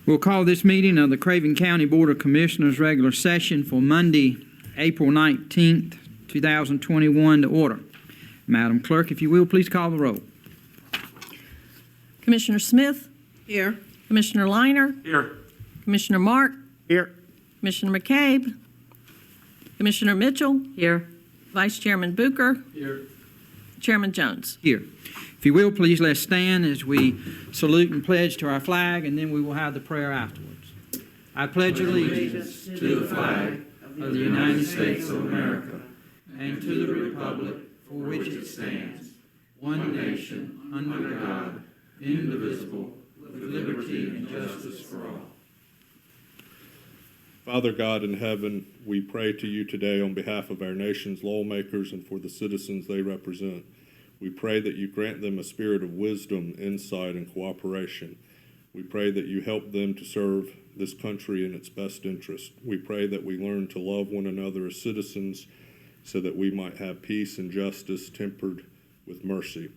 We'll call this meeting of the Craven County Board of Commissioners regular session for Monday, April 19th, 2021 to order. Madam Clerk, if you will, please call the roll. Commissioner Smith? Here. Commissioner Liner? Here. Commissioner Mark? Here. Commissioner McCabe? Commissioner Mitchell? Here. Vice Chairman Bucher? Here. Chairman Jones? Here. If you will, please let's stand as we salute and pledge to our flag, and then we will have the prayer afterwards. I pledge allegiance to the flag of the United States of America and to the republic for which it stands, one nation, under God, indivisible, with liberty and justice for all. Father God in heaven, we pray to you today on behalf of our nation's lawmakers and for the citizens they represent. We pray that you grant them a spirit of wisdom, insight, and cooperation. We pray that you help them to serve this country in its best interest. We pray that we learn to love one another as citizens so that we might have peace and justice tempered with mercy.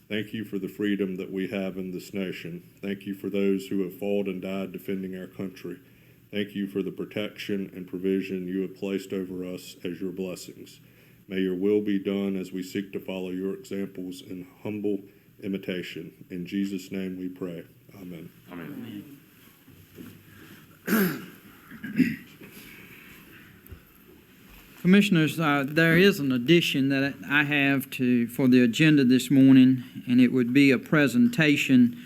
Thank you for the freedom that we have in this nation. Thank you for those who have fought and died defending our country. Thank you for the protection and provision you have placed over us as your blessings. May your will be done as we seek to follow your examples in humble imitation. In Jesus' name we pray. Amen. Amen. Commissioners, there is an addition that I have for the agenda this morning, and it would be a presentation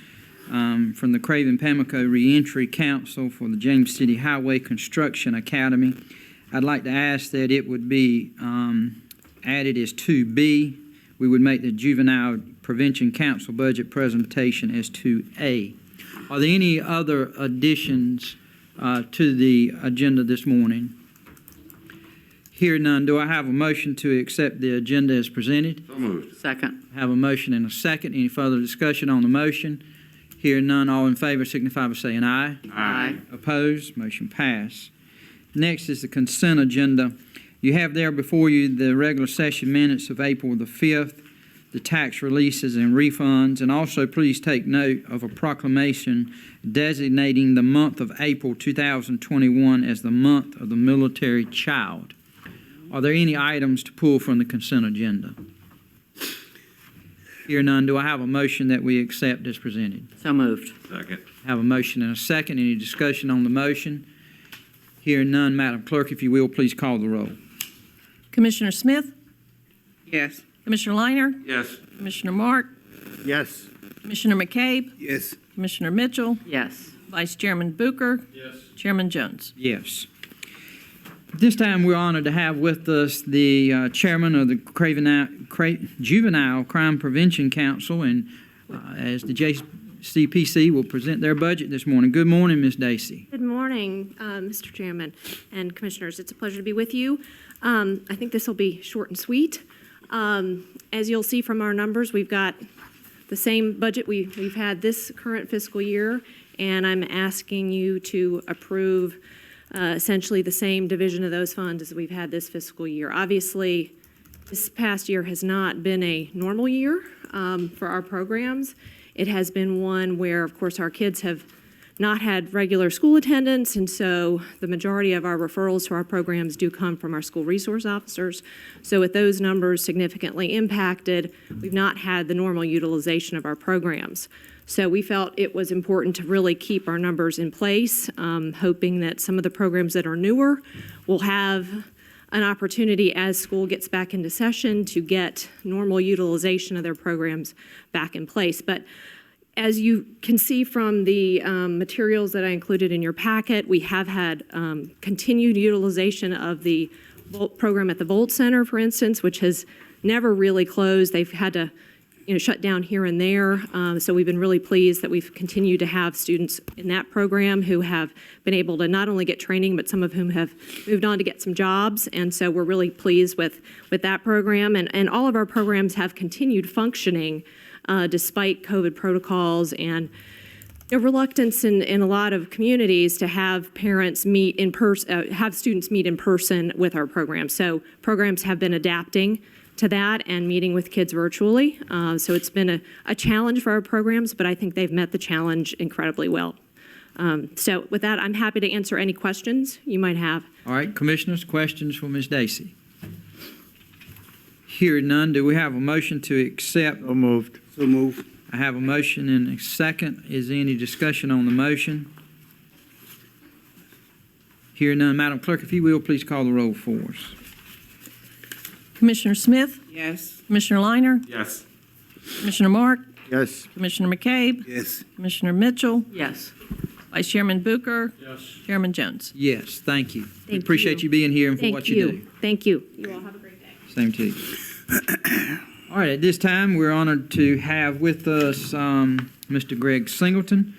from the Craven Pamlico Reentry Council for the James City Highway Construction Academy. I'd like to ask that it would be added as 2B. We would make the Juvenile Prevention Council budget presentation as 2A. Are there any other additions to the agenda this morning? Hear none, do I have a motion to accept the agenda as presented? So moved. Second. Have a motion and a second. Any further discussion on the motion? Hear none, all in favor signify by saying aye. Aye. Opposed? Motion passed. Next is the consent agenda. You have there before you the regular session minutes of April the 5th, the tax releases and refunds, and also please take note of a proclamation designating the month of April 2021 as the month of the military child. Are there any items to pull from the consent agenda? Hear none, do I have a motion that we accept as presented? So moved. Second. Have a motion and a second. Any discussion on the motion? Hear none, Madam Clerk, if you will, please call the roll. Commissioner Smith? Yes. Commissioner Liner? Yes. Commissioner Mark? Yes. Commissioner McCabe? Yes. Commissioner Mitchell? Yes. Vice Chairman Bucher? Yes. Chairman Jones? Yes. This time we're honored to have with us the chairman of the Juvenile Crime Prevention Council, and as the JCPC will present their budget this morning. Good morning, Ms. Dacey. Good morning, Mr. Chairman and Commissioners. It's a pleasure to be with you. I think this will be short and sweet. As you'll see from our numbers, we've got the same budget we've had this current fiscal year, and I'm asking you to approve essentially the same division of those funds as we've had this fiscal year. Obviously, this past year has not been a normal year for our programs. It has been one where, of course, our kids have not had regular school attendance, and so the majority of our referrals to our programs do come from our school resource officers. So with those numbers significantly impacted, we've not had the normal utilization of our programs. So we felt it was important to really keep our numbers in place, hoping that some of the programs that are newer will have an opportunity as school gets back into session to get normal utilization of their programs back in place. But as you can see from the materials that I included in your packet, we have had continued utilization of the program at the Volt Center, for instance, which has never really closed. They've had to shut down here and there. So we've been really pleased that we've continued to have students in that program who have been able to not only get training, but some of whom have moved on to get some jobs. And so we're really pleased with that program. And all of our programs have continued functioning despite COVID protocols and reluctance in a lot of communities to have parents meet in person, have students meet in person with our programs. So programs have been adapting to that and meeting with kids virtually. So it's been a challenge for our programs, but I think they've met the challenge incredibly well. So with that, I'm happy to answer any questions you might have. All right, Commissioners, questions for Ms. Dacey? Hearing none, do we have a motion to accept? So moved. So moved. I have a motion and a second. Is there any discussion on the motion? Hearing none, Madam Clerk, if you will, please call the roll for us. Commissioner Smith, Yes. Commissioner Liner, Yes. Commissioner Mark, Yes. Commissioner McCabe, Yes. Commissioner Mitchell, Yes. Vice Chairman Booker, Yes. Chairman Jones. Yes, thank you. We Thank appreciate you. you being here and for Thank what you do. Thank you. You all have a great day. Same to you. All right, at this time, we're honored to have with us Mr. Greg Singleton.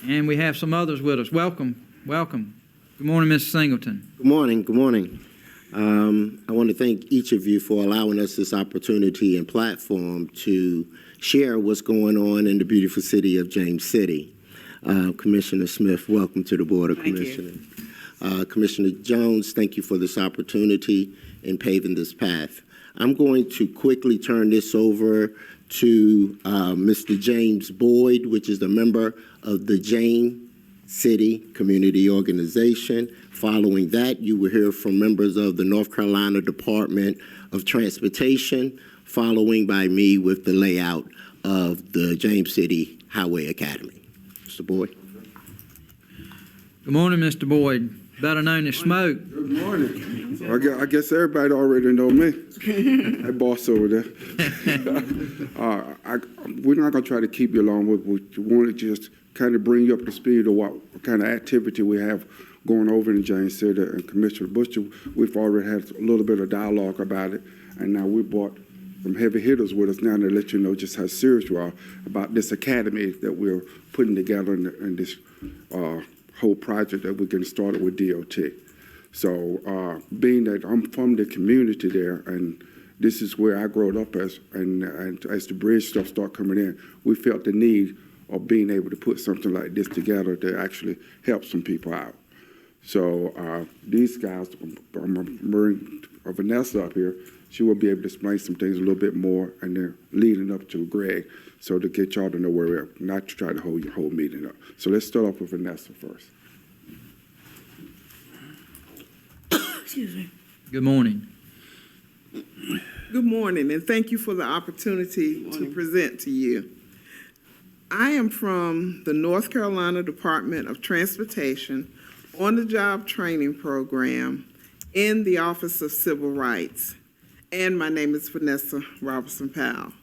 And we have some others with us. Welcome, welcome. Good morning, Mr. Singleton. Good morning. Good morning. I want to thank each of you for allowing us this opportunity and platform to share what's going on in the beautiful city of James City. Commissioner Smith, welcome to the Board of Commissioners. Commissioner Jones, thank you for this opportunity in paving this path. I'm going to quickly turn this over to Mr. James Boyd, which is a member of the James City Community Organization. Following that, you will hear from members of the North Carolina Department of Transportation, following by me with the layout of the James City Highway Academy. Mr. Boyd. Good morning, Mr. Boyd, better known as Smoke. Good morning. I guess everybody already know me. That boss over there. We're not going to try to keep you long. We want to just kind of bring you up to speed of what kind of activity we have going over in James City. And Commissioner Butcher, we've already had a little bit of dialogue about it, and now we brought some heavy hitters with us now to let you know just how serious we are about this academy that we're putting together in this whole project that we're getting started with DOT. So being that I'm from the community there, and this is where I grew up and as the bridge stuff started coming in, we felt the need of being able to put something like this together to actually help some people out. So these guys, Vanessa up here, she will be able to explain some things a little bit more, and they're leading up to Greg, so to get y'all to know where we're at, not to try to hold your whole meeting up. So let's start off with Vanessa first. Excuse me. Good morning. Good morning, and thank you for the opportunity to present to you. I am from the North Carolina Department of Transportation on-the-job training program in the Office of Civil Rights, and my name is Vanessa Robertson-Powell.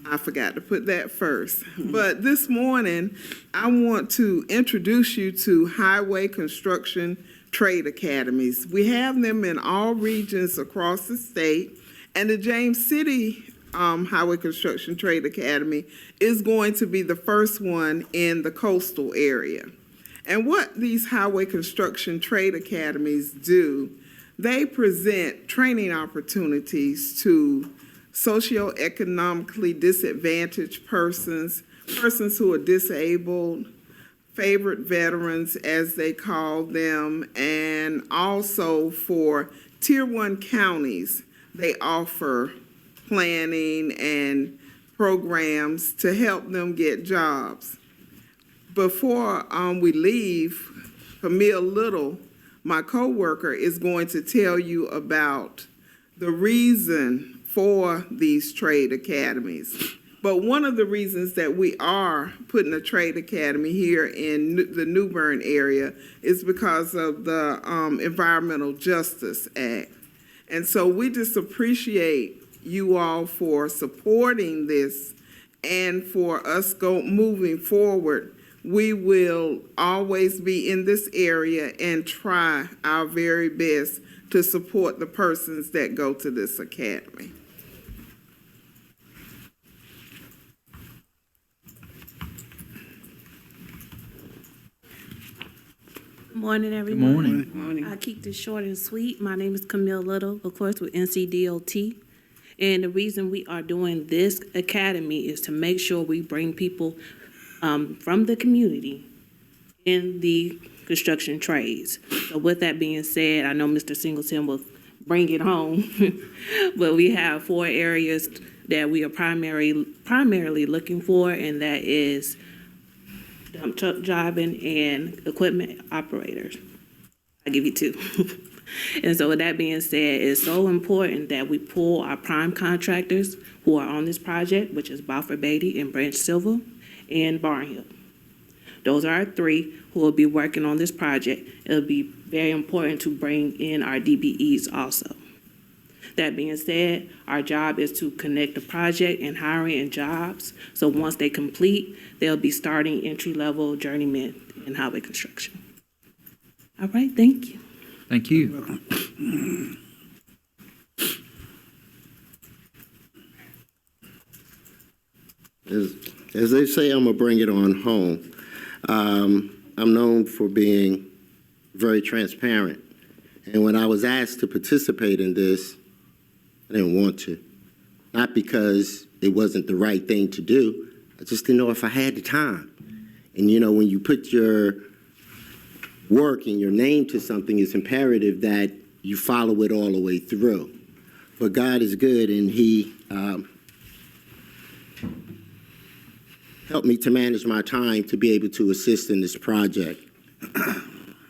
I forgot to put that first. But this morning, I want to introduce you to Highway Construction Trade Academies. We have them in all regions across the state, and the James City Highway Construction Trade Academy is going to be the first one in the coastal area. And what these Highway Construction Trade Academies do, they present training opportunities to socioeconomically disadvantaged persons, persons who are disabled, favorite veterans, as they call them, and also for Tier 1 counties, they offer planning and programs to help them get jobs. Before we leave, Camille Little, my coworker, is going to tell you about the reason for these trade academies. But one of the reasons that we are putting a trade academy here in the New Bern area is because of the Environmental Justice Act. And so we just appreciate you all for supporting this, and for us moving forward. We will always be in this area and try our very best to support the persons that go to this academy. Good morning, everyone. morning. I'll keep this short and sweet. My name is Camille Little, of course, with NCDOT. And the reason we are doing this academy is to make sure we bring people from the community in the construction trades. So with that being said, I know Mr. Singleton will bring it home, but we have 4 areas that we are primarily looking for, and that is dump truck driving and equipment operators. I'll give you two. And so with that being said, it's so important that we pull our prime contractors who are on this project, which is Balfour Beatty and Branch Silver and Barnhill. Those are our three who will be working on this project. It'll be very important to bring in our DBEs also. That being said, our job is to connect the project and hiring and jobs. So once they complete, they'll be starting entry-level journeymen in highway construction. All right, thank you. Thank you. As they say, I'm going to bring it on home. I'm known for being very transparent. And when I was asked to participate in this, I didn't want to. Not because it wasn't the right thing to do. I just didn't know if I had the time. And, you know, when you put your work and your name to something, it's imperative that you follow it all the way through. But God is good, and He helped me to manage my time to be able to assist in this project.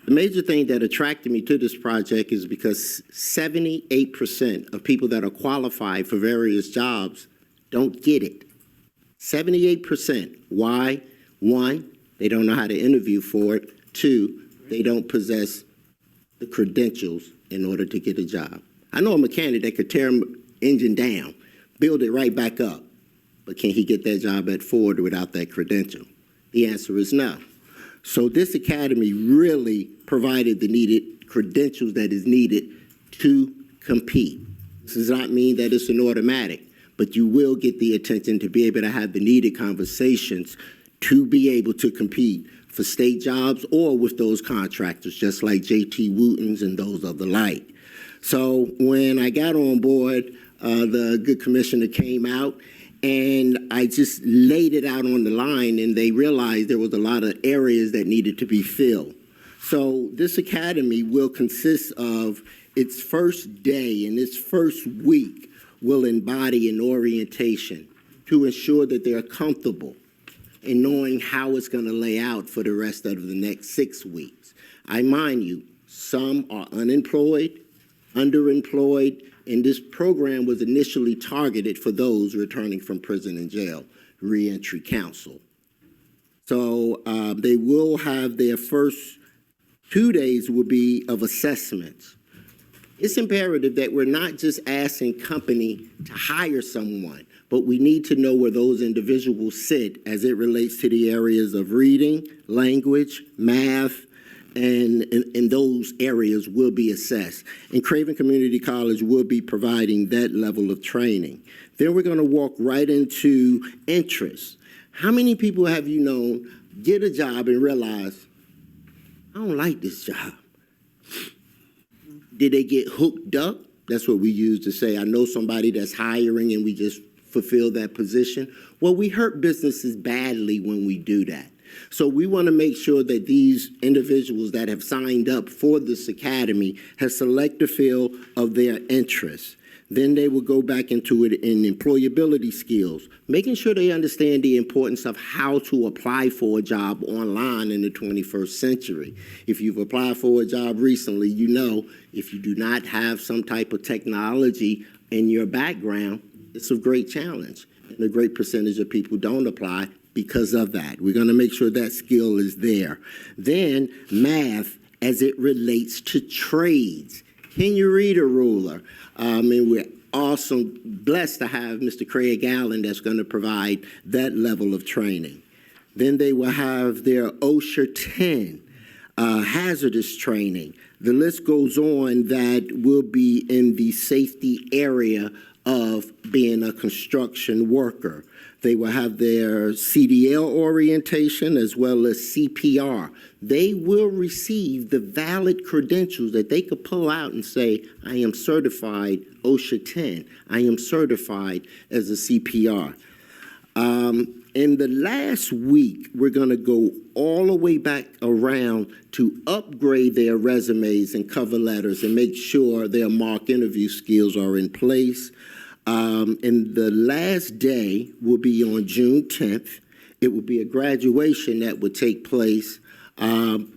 The major thing that attracted me to this project is because 78% of people that are qualified for various jobs don't get it. 78%. Why? One, they don't know how to interview for it. Two, they don't possess the credentials in order to get a job. I know a mechanic that could tear an engine down, build it right back up, but can he get that job at Ford without that credential? The answer is no. So this academy really provided the needed credentials that is needed to compete. This does not mean that it's an automatic, but you will get the attention to be able to have the needed conversations to be able to compete for state jobs or with those contractors, just like J.T. Wooten's and those of the like. So when I got on board, the good commissioner came out, and I just laid it out on the line, and they realized there was a lot of areas that needed to be filled. So this academy will consist of its first day and its first week will embody an orientation to ensure that they're comfortable in knowing how it's going to lay out for the rest of the next 6 weeks. I mind you, some are unemployed, underemployed, and this program was initially targeted for those returning from prison and jail, reentry counsel. So they will have their first 2 days will be of assessments. It's imperative that we're not just asking company to hire someone, but we need to know where those individuals sit as it relates to the areas of reading, language, math, and those areas will be assessed. And Craven Community College will be providing that level of training. Then we're going to walk right into interests. How many people have you known get a job and realize, I don't like this job? Did they get hooked up? That's what we use to say, I know somebody that's hiring and we just fulfill that position. Well, we hurt businesses badly when we do that. So we want to make sure that these individuals that have signed up for this academy have selected a field of their interest. Then they will go back into it in employability skills, making sure they understand the importance of how to apply for a job online in the 21st century. If you've applied for a job recently, you know if you do not have some type of technology in your background, it's a great challenge. And a great percentage of people don't apply because of that. We're going to make sure that skill is there. Then math as it relates to trades. Can you read a ruler? And we're also blessed to have Mr. Craig Allen that's going to provide that level of training. Then they will have their OSHA 10 hazardous training. The list goes on that will be in the safety area of being a construction worker. They will have their CDL orientation as well as CPR. They will receive the valid credentials that they could pull out and say, I am certified OSHA 10. I am certified as a CPR. In the last week, we're going to go all the way back around to upgrade their resumes and cover letters and make sure their mock interview skills are in place. And the last day will be on June 10th. It will be a graduation that would take place. The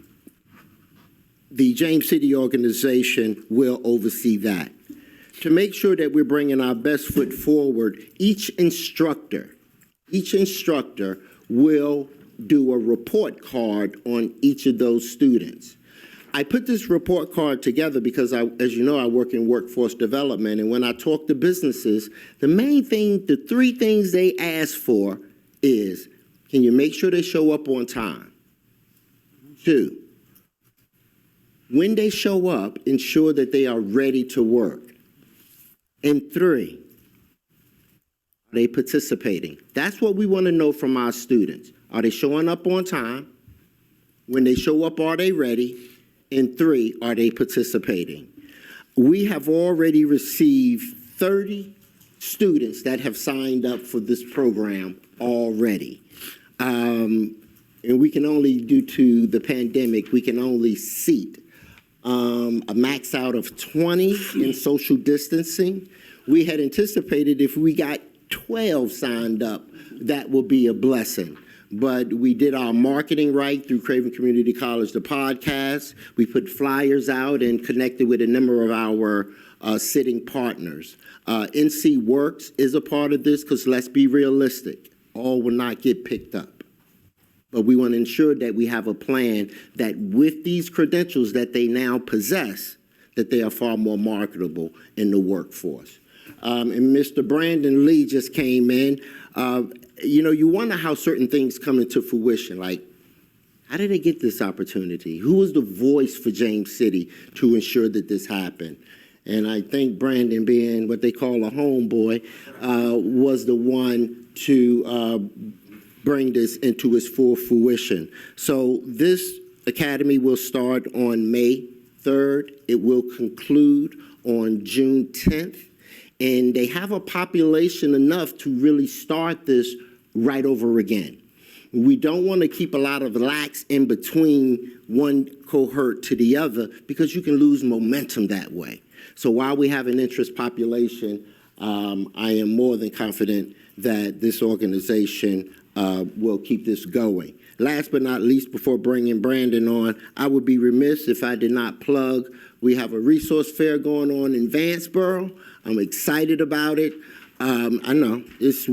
James City organization will oversee that. To make sure that we're bringing our best foot forward, each instructor will do a report card on each of those students. I put this report card together because, as you know, I work in workforce development, and when I talk to businesses, the three things they ask for is, can you make sure they show up on time? 2, when they show up, ensure that they are ready to work. And 3, are they participating? That's what we want to know from our students. Are they showing up on time? When they show up, are they ready? And 3, are they participating? We have already received 30 students that have signed up for this program already. And we can only, due to the pandemic, we can only seat a max out of 20 in social distancing. We had anticipated if we got 12 signed up, that would be a blessing. But we did our marketing right through Craven Community College, the podcast. We put flyers out and connected with a number of our sitting partners. NC Works is a part of this because let's be realistic. All will not get picked up. But we want to ensure that we have a plan that with these credentials that they now possess, that they are far more marketable in the workforce. And Mr. Brandon Lee just came in. You know, you wonder how certain things come into fruition. Like, how did they get this opportunity? Who was the voice for James City to ensure that this happened? And I think Brandon, being what they call a homeboy, was the one to bring this into its full fruition. So this academy will start on May 3rd. It will conclude on June 10th. And they have a population enough to really start this right over again. We don't want to keep a lot of lax in between one cohort to the other because you can lose momentum that way. So while we have an interest population, I am more than confident that this organization will keep this going. Last but not least, before bringing Brandon on, I would be remiss if I did not plug, we have a resource fair going on in Vanceboro. I'm excited about it. I know, it's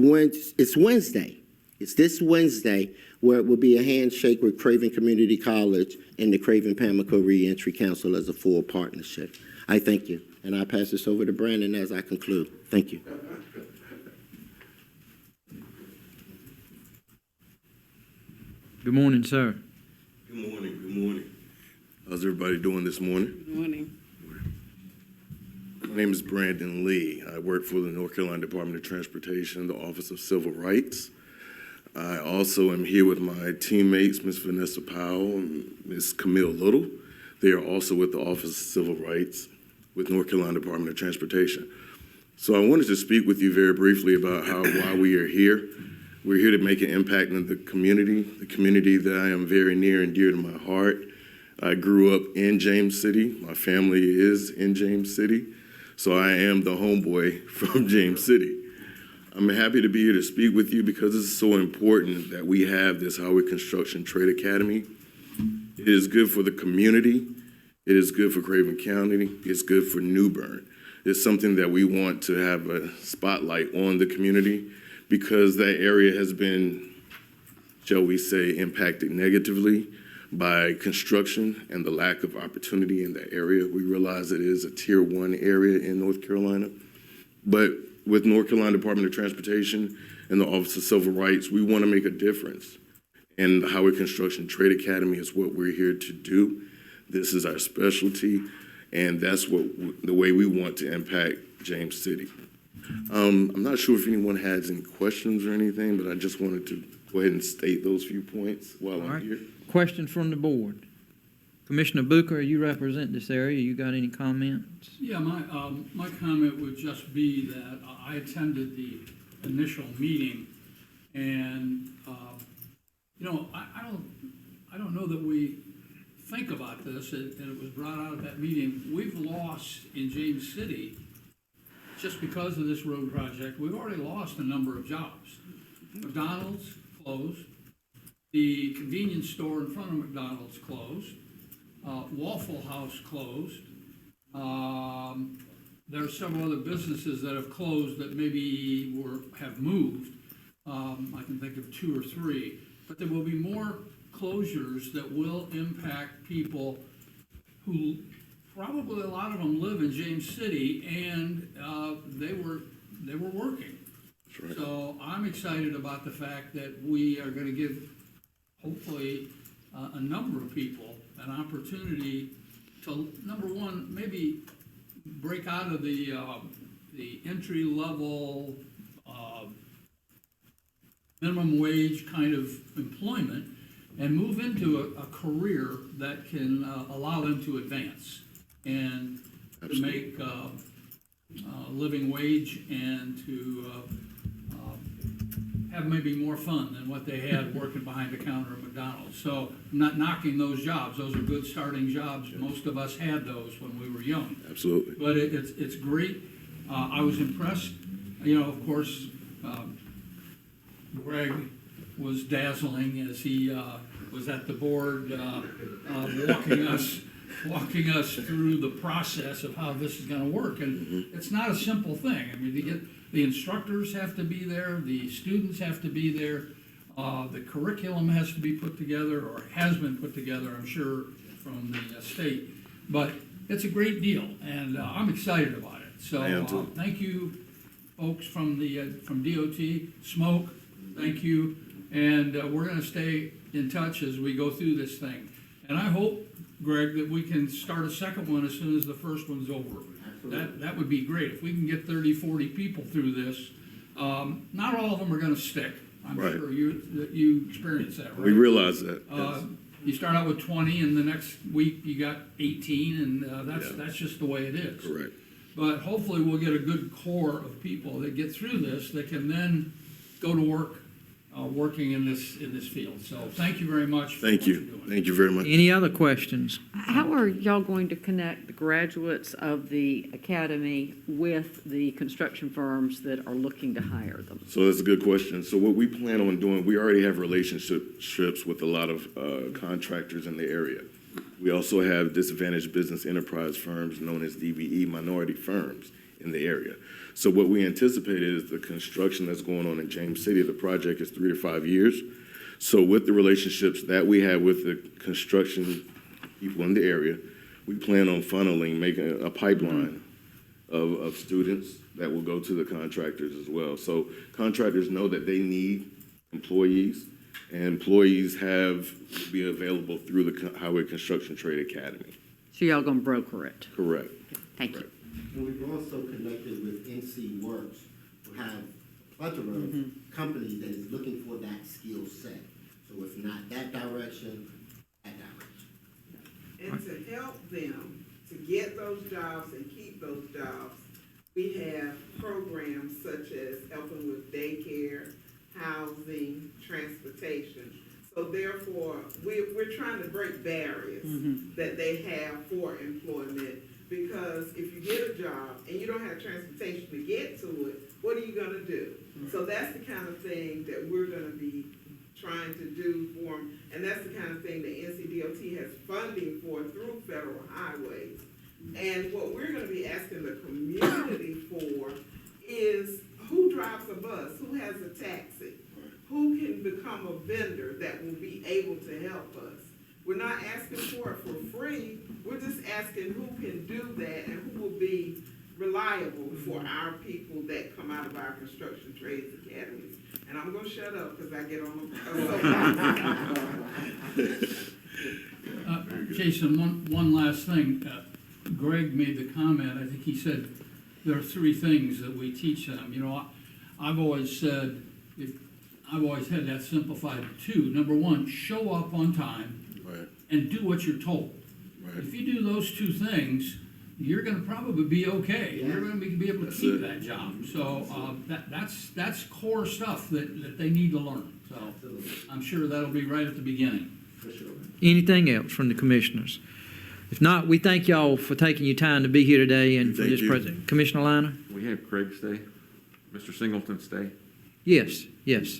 Wednesday. It's this Wednesday where it will be a handshake with Craven Community College and the Craven Pamlico Reentry Council as a full partnership. I thank you. And I pass this over to Brandon as I conclude. Thank you. Good morning, sir. Good morning. Good morning. How's everybody doing this morning? Good morning. My name is Brandon Lee. I work for the North Carolina Department of Transportation, the Office of Civil Rights. I also am here with my teammates, Ms. Vanessa Powell and Ms. Camille Little. They are also with the Office of Civil Rights with North Carolina Department of Transportation. So I wanted to speak with you very briefly about why we are here. We're here to make an impact in the community that I am very near and dear to my heart. I grew up in James City. My family is in James City. So I am the homeboy from James City. I'm happy to be here to speak with you because it's so important that we have this Highway Construction Trade Academy. It is good for the community. It is good for Craven County. It's good for New Bern. It's something that we want to have a spotlight on the community because that area has been, shall we say, impacted negatively by construction and the lack of opportunity in that area. We realize it is a Tier 1 area in North Carolina. But with North Carolina Department of Transportation and the Office of Civil Rights, we want to make a difference. And the Highway Construction Trade Academy is what we're here to do. This is our specialty, and that's the way we want to impact James City. I'm not sure if anyone has any questions or anything, but I just wanted to go ahead and state those few points while I'm here. Questions from the board? Commissioner Booker, you represent this area. You got any comments? Yeah, my comment would just be that I attended the initial meeting, and you know, I don't know that we think about this, and it was brought out at that meeting. We've lost in James City just because of this road project, we've already lost a number of jobs. McDonald's closed. The convenience store in front of McDonald's closed. Waffle House closed. There are several other businesses that have closed that maybe have moved. I can think of 2 or 3. But there will be more closures that will impact people who, probably a lot of them live in James City, and they were working. Right. So I'm excited about the fact that we are gonna give, hopefully, a number of people an opportunity to, number one, maybe break out of the entry-level, minimum wage kind of employment and move into a career that can allow them to advance and to make a living wage and to have maybe more fun than what they had working behind the counter at McDonald's. So I'm not knocking those jobs. Those are good starting jobs. Most of us had those when we were young. Absolutely. But it's great. I was impressed. You know, of course, Greg was dazzling as he was at the board, walking us through the process of how this is going to work. And it's not a simple thing. I mean, the instructors have to be there, the students have to be there, the curriculum has to be put together, or has been put together, I'm sure, from the state. But it's a great deal, and I'm excited about it. So I am too. thank you, folks from DOT, Smoke, thank you. And we're going to stay in touch as we go through this thing. And I hope, Greg, that we can start a second one as soon as the first one's over. That would be great. If we can get 30, 40 people through this, not all of them are going to stick. I'm Right. sure you experience that, right? We realize that. Yes. You start out with 20, and the next week you got 18, and Yeah. that's just the way it is. Correct. But hopefully we'll get a good core of people that get through this, that can then go to work, working in this field. So thank you very much for Thank what you're you. doing. Thank you very much. Any other questions? How are y'all going to connect the graduates of the academy with the construction firms that are looking to hire them? So that's a good question. So what we plan on doing, we already have relationships with a lot of contractors in the area. We also have disadvantaged business enterprise firms known as DBE, minority firms in the area. So what we anticipate is the construction that's going on in James City, the project is 3 to 5 years. So with the relationships that we have with the construction people in the area, we plan on funneling, making a pipeline of students that will go to the contractors as well. So contractors know that they need employees, and employees have to be available through the Highway Construction Trade Academy. So y'all gonna broker it? Correct. Thank you. And we've also connected with NC Works, who have a plethora of companies that is looking for that skill set. So it's not that direction, that direction. And to help them to get those jobs and keep those jobs, we have programs such as helping with daycare, housing, transportation. So therefore, we're trying to break barriers that they have for employment, because if you get a job and you don't have transportation to get to it, what are you gonna do? So that's the kind of thing that we're gonna be trying to do for them, and that's the kind of thing that NCDOT has funding for through federal highways. And what we're gonna be asking the community for is, who drives a bus? Who has a taxi? Who can become a vendor that will be able to help us? We're not asking for it for free, we're just asking who can do that and who will be reliable for our people that come out of our construction trades academies. And I'm gonna shut up because I get on a Jason, one last thing. Greg made the comment, I think he said, there are 3 things that we teach them. You know, I've always said, I've always had that simplified to 2. Number 1, show up on time. Right. And do what you're told. Right. If you do those 2 things, you're gonna probably be okay. Yeah. You're gonna be able to That's keep it. that job. So, that's core stuff that they need to learn. So, I'm sure that'll be right at the beginning. For sure. Anything else from the commissioners? If not, we thank y'all for taking your time to be here today and for Thank this you. presentation. Commissioner Liner? We have Craig stay, Mr. Singleton stay. Yes, yes.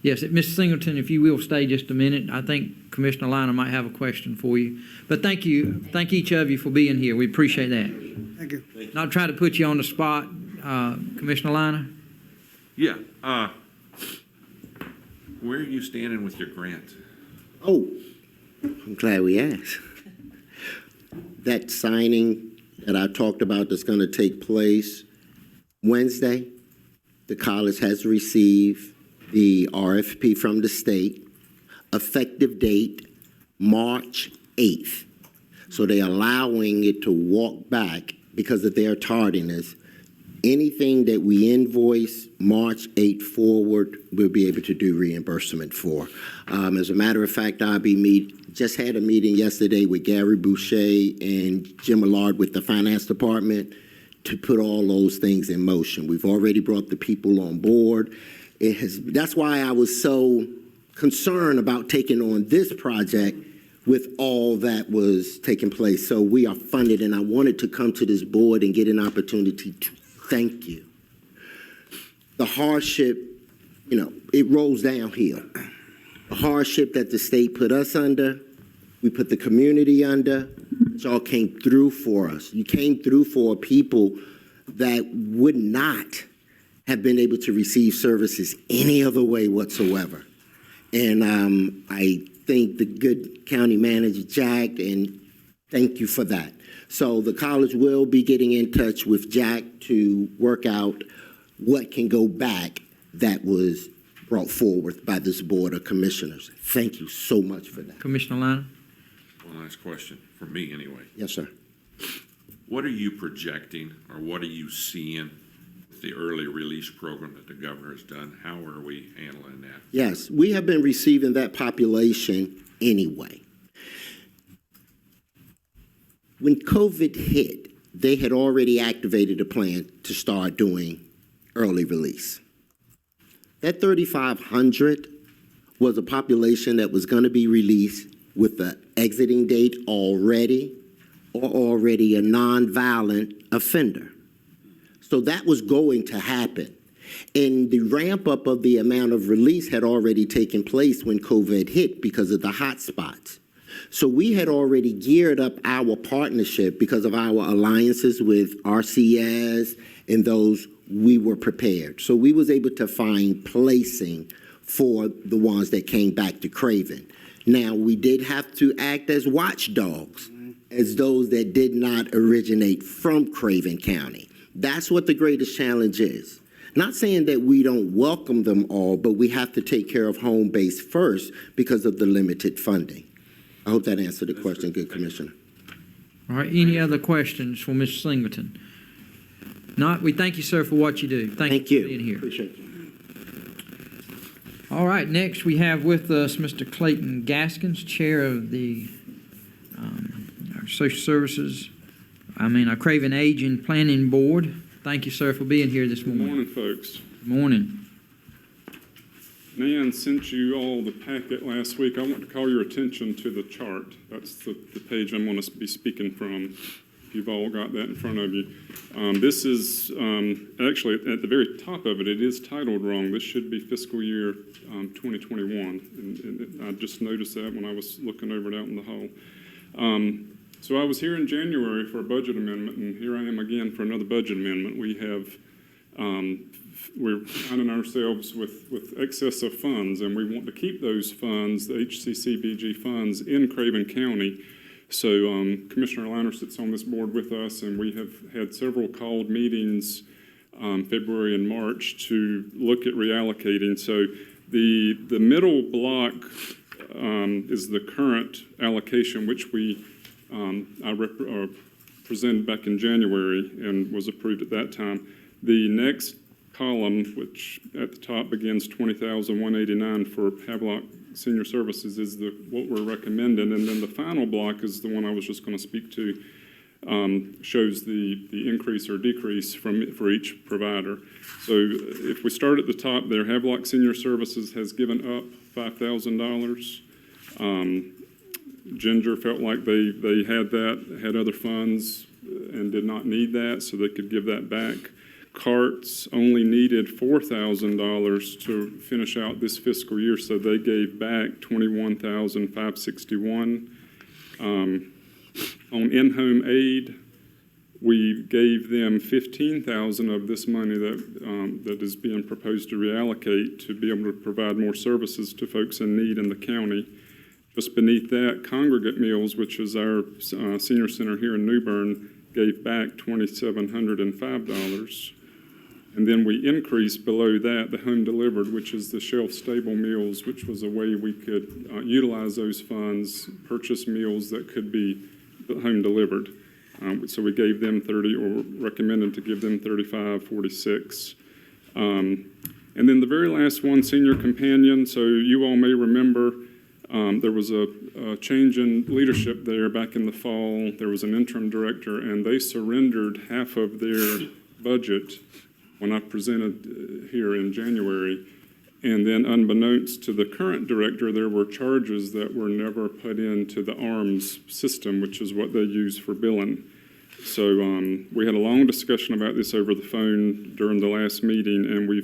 Yes, Mr. Singleton, if you will stay just a minute, I think Commissioner Liner might have a question for you. But thank you, thank each of you for being here. We appreciate that. Thank you. Not try to put you on the spot, Commissioner Liner? Yeah, where are you standing with your grant? Oh, I'm glad we asked. That signing that I talked about that's going to take place Wednesday, the college has received the RFP from the state, effective date March 8th. So they're allowing it to walk back because of their tardiness. Anything that we invoice March 8th forward, we'll be able to do reimbursement for. As a matter of fact, just had a meeting yesterday with Gary Boucher and Jim Millard with the finance department to put all those things in motion. We've already brought the people on board. That's why I was so concerned about taking on this project with all that was taking place. So we are funded, and I wanted to come to this board and get an opportunity to thank you. The hardship, it rolls downhill. The hardship that the state put us under, we put the community under, it all came through for us. You came through for people that would not have been able to receive services any other way whatsoever. And I thank the good county manager, Jack, and thank you for that. So the college will be getting in touch with Jack to work out what can go back that was brought forward by this board of commissioners. Thank you so much for that. Commissioner Liner? One last question, for me anyway. Yes, sir. What are you projecting, or what are you seeing with the early release program that the governor has done? How are we handling that? Yes, we have been receiving that population anyway. When COVID hit, they had already activated a plan to start doing early release. That 3,500 was a population that was going to be released with the exiting date already or already a nonviolent offender. So that was going to happen. And the ramp up of the amount of release had already taken place when COVID hit because of the hot spots. So we had already geared up our partnership because of our alliances with RCS and those. We were prepared. So we was able to find placing for the ones that came back to Craven. Now, we did have to act as watchdogs, as those that did not originate from Craven County. That's what the greatest challenge is. Not saying that we don't welcome them all, but we have to take care of home base first because of the limited funding. I hope that answered the question, good Commissioner. All right, any other questions for Mr. Singleton? Not, we thank you, sir, for what you do. Thank you for being here. Appreciate you. All right, next we have with us Mr. Clayton Gaskins, Chair of the our Social Services, our Craven Aging Planning Board. Thank you, sir, for being here this morning. Good morning, folks. Good morning. Nan sent you all the packet last week. I want to call your attention to the chart. That's the page I'm going to be speaking from. If you've all got that in front of you. This is actually at the very top of it, it is titled wrong. This should be fiscal year 2021. And I just noticed that when I was looking over it out in the hall. So I was here in January for a budget amendment, and here I am again for another budget amendment. We're finding ourselves with excess of funds, and we want to keep those funds, the HCCBG funds, in Craven County. So Commissioner Liner sits on this board with us, and we have had several called meetings February and March to look at reallocating. So the middle block is the current allocation, which I presented back in January and was approved at that time. The next column, which at the top begins $20,189 for Havelock Senior Services, is what we're recommending, and then the final block is the one I was just going to speak to. Shows the increase or decrease for each provider. So if we start at the top there, Havelock Senior Services has given up $5,000. Ginger felt like they had that, had other funds and did not need that, so they could give that back. Carts only needed $4,000 to finish out this fiscal year, so they gave back $21,561. On in-home aid, we gave them $15,000 of this money that is being proposed to reallocate to be able to provide more services to folks in need in the county. Just beneath that, Congregate Meals, which is our senior center here in New Bern, gave back $2,705. And then we increased below that the home delivered, which is the shelf-stable meals, which was a way we could utilize those funds, purchase meals that could be home delivered. So we gave them 30, or recommended to give them 3546. And then the very last one, Senior Companion. So you all may remember there was a change in leadership there back in the fall. There was an interim director, and they surrendered half of their budget when I presented here in January. And then unbeknownst to the current director, there were charges that were never put into the ARMS system, which is what they use for billing. So we had a long discussion about this over the phone during the last meeting, and we're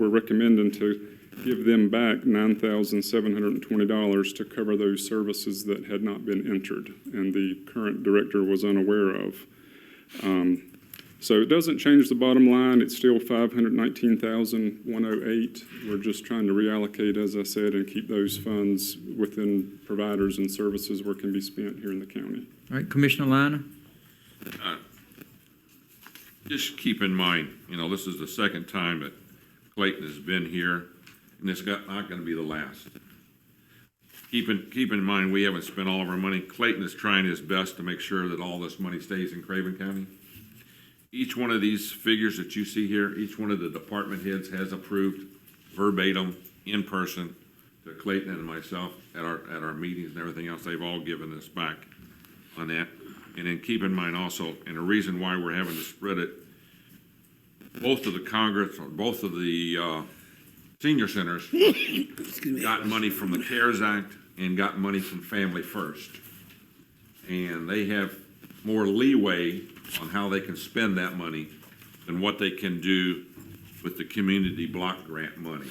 recommending to give them back $9,720 to cover those services that had not been entered and the current director was unaware of. So it doesn't change the bottom line. It's still $519,108. We're just trying to reallocate, as I said, and keep those funds within providers and services where it can be spent here in the county. All right, Commissioner Liner? Just keep in mind, this is the second time that Clayton has been here, and it's not going to be the last. Keep in mind, we haven't spent all of our money. Clayton is trying his best to make sure that all this money stays in Craven County. Each one of these figures that you see here, each one of the department heads has approved verbatim, in person, to Clayton and myself at our meetings and everything else. They've all given us back on that. And then keep in mind also, and the reason why we're having to spread it, both of the Congress, or both of the senior centers got money from the CARES Act and got money from Family First. And they have more leeway on how they can spend that money than what they can do with the community block grant money.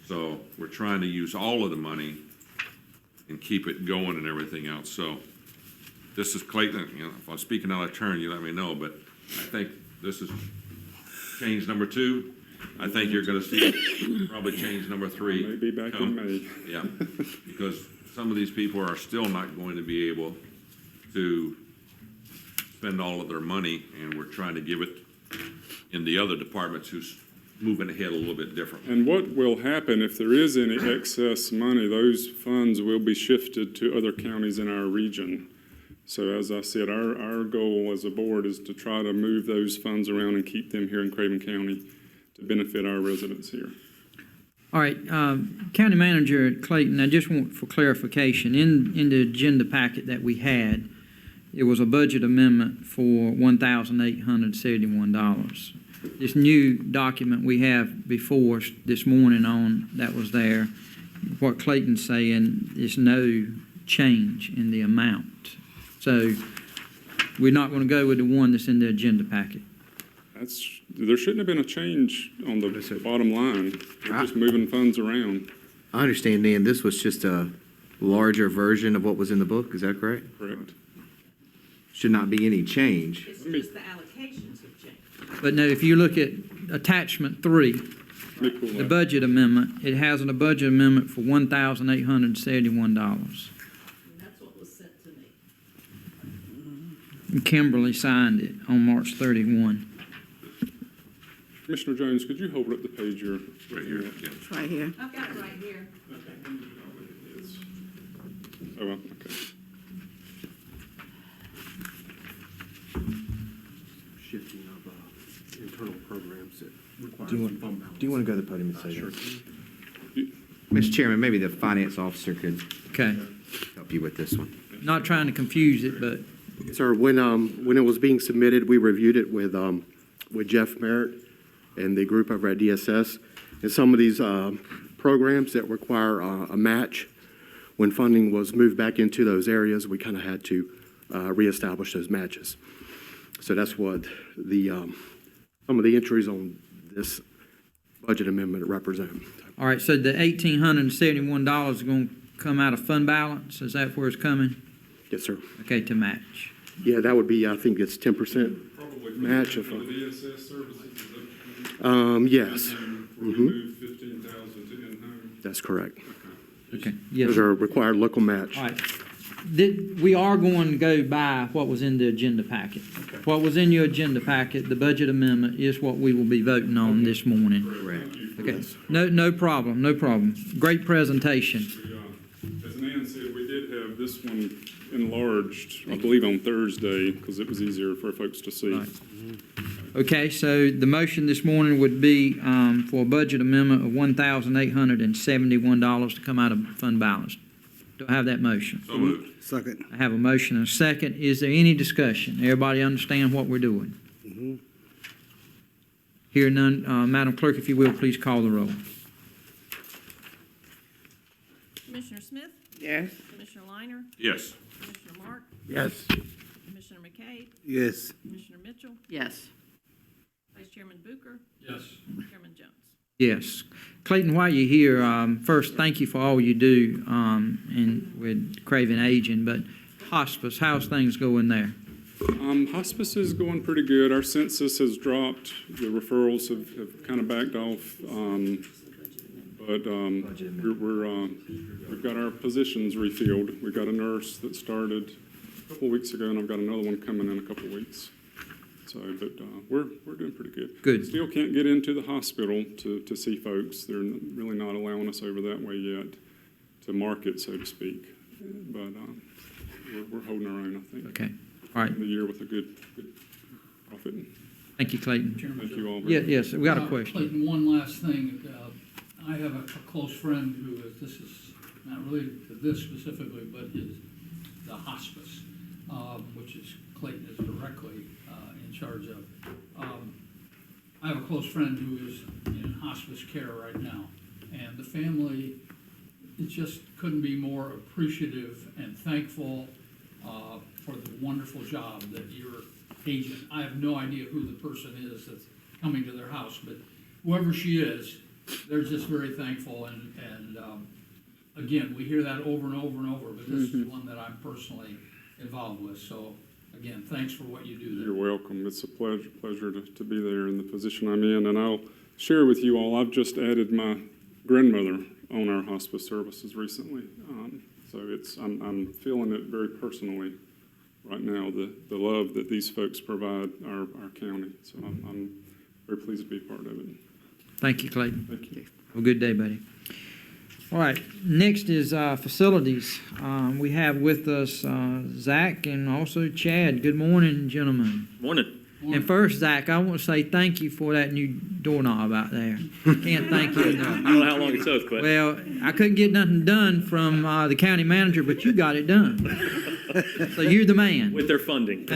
So we're trying to use all of the money and keep it going and everything else. So this is Clayton, if I'm speaking out of turn, you let me know, but I think this is change number 2. I think you're gonna see probably change number 3. Maybe back in May. Yeah, because some of these people are still not going to be able to spend all of their money, and we're trying to give it in the other departments who's moving ahead a little bit differently. And what will happen if there is any excess money, those funds will be shifted to other counties in our region. So as I said, our goal as a board is to try to move those funds around and keep them here in Craven County to benefit our residents here. All right, County Manager Clayton, I just want for clarification, in the agenda packet that we had, it was a budget amendment for $1,871. This new document we have before us this morning that was there, what Clayton's saying is no change in the amount. So we're not going to go with the one that's in the agenda packet. There shouldn't have been a change on the bottom line. We're just moving funds around. I understand, Dan, this was just a larger version of what was in the book, is that correct? Correct. Should not be any change. It's just the allocations have changed. But no, if you look at attachment 3, the budget amendment, it has a budget amendment for $1,871. That's what was sent to me. And Kimberly signed it on March 31. Commissioner Jones, could you hold up the page you're Right here. Yeah. It's right here. I've got it right here. Oh, well, okay. Shifting of internal programs that require Do you want to go to the podium and say Sure. that? Mr. Chairman, maybe the finance officer could Okay. help you with this one. Not trying to confuse it, but Sir, when it was being submitted, we reviewed it with Jeff Merritt and the group over at DSS. And some of these programs that require a match, when funding was moved back into those areas, we kind of had to reestablish those matches. So that's what the some of the entries on this budget amendment represent. All right, so the $1,871 is going to come out of fund balance? Is that where it's coming? Yes, sir. Okay, to match. Yeah, that would be, I think it's 10% Probably match. for the DSS services, is Yes, we moved 15,000 to in-home. that's correct. Okay, yes. Those are a required local match. All right. We are going to go by what was in the agenda packet. What was in your agenda packet, the budget amendment, is what we will be voting on this morning. Correct. Okay, no problem, no problem. Great presentation. As Nan said, we did have this one enlarged, I believe on Thursday, because it was easier for folks to see. Right. Okay, so the motion this morning would be for a budget amendment of $1,871 to come out of fund balance. Do I have that motion? So moved. Second. I have a motion and a second. Is there any discussion? Everybody understand what we're doing? Hear none, Madam Clerk, if you will, please call the roll. Commissioner Smith? Yes. Commissioner Liner? Yes. Commissioner Mark? Yes. Commissioner McCabe? Yes. Commissioner Mitchell? Yes. Vice Chairman Bucher? Yes. Chairman Jones? Yes. Clayton, while you're here, first, thank you for all you do and with Craven Aging, but hospice, how's things going there? Hospice is going pretty good. Our census has dropped. The referrals have kind of backed off. But we've got our positions refilled. We've got a nurse that started a couple weeks ago, and I've got another one coming in a couple weeks. So, but we're doing pretty good. Good. Still can't get into the hospital to see folks. They're really not allowing us over that way yet to market, so to speak. But we're holding our own, I think. Okay. All right. The year with a good profit. Thank you, Clayton. Thank you all. Yeah, yes, we got a question. Clayton, one last thing. I have a close friend who is, this is not related to this specifically, but is the hospice, which is Clayton is directly in charge of. I have a close friend who is in hospice care right now, and the family, it just couldn't be more appreciative and thankful for the wonderful job that your agent, I have no idea who the person is that's coming to their house, but whoever she is, they're just very thankful, and again, we hear that over and over and over, but this is one that I'm personally involved with, so again, thanks for what you do there. You're welcome. It's a pleasure to be there in the position I'm in, and I'll share with you all, I've just added my grandmother on our hospice services recently, so I'm feeling it very personally right now, the love that these folks provide our county, so I'm very pleased to be part of it. Thank you, Clayton. Thank you. Have a good day, buddy. All right, next is facilities. We have with us Zach and also Chad. Good morning, gentlemen. Morning. And first, Zach, I want to say thank you for that new doorknob out there. Can't thank you enough. I don't know how long it took, but. Well, I couldn't get nothing done from the county manager, but you got it done. So you're the man. With their funding.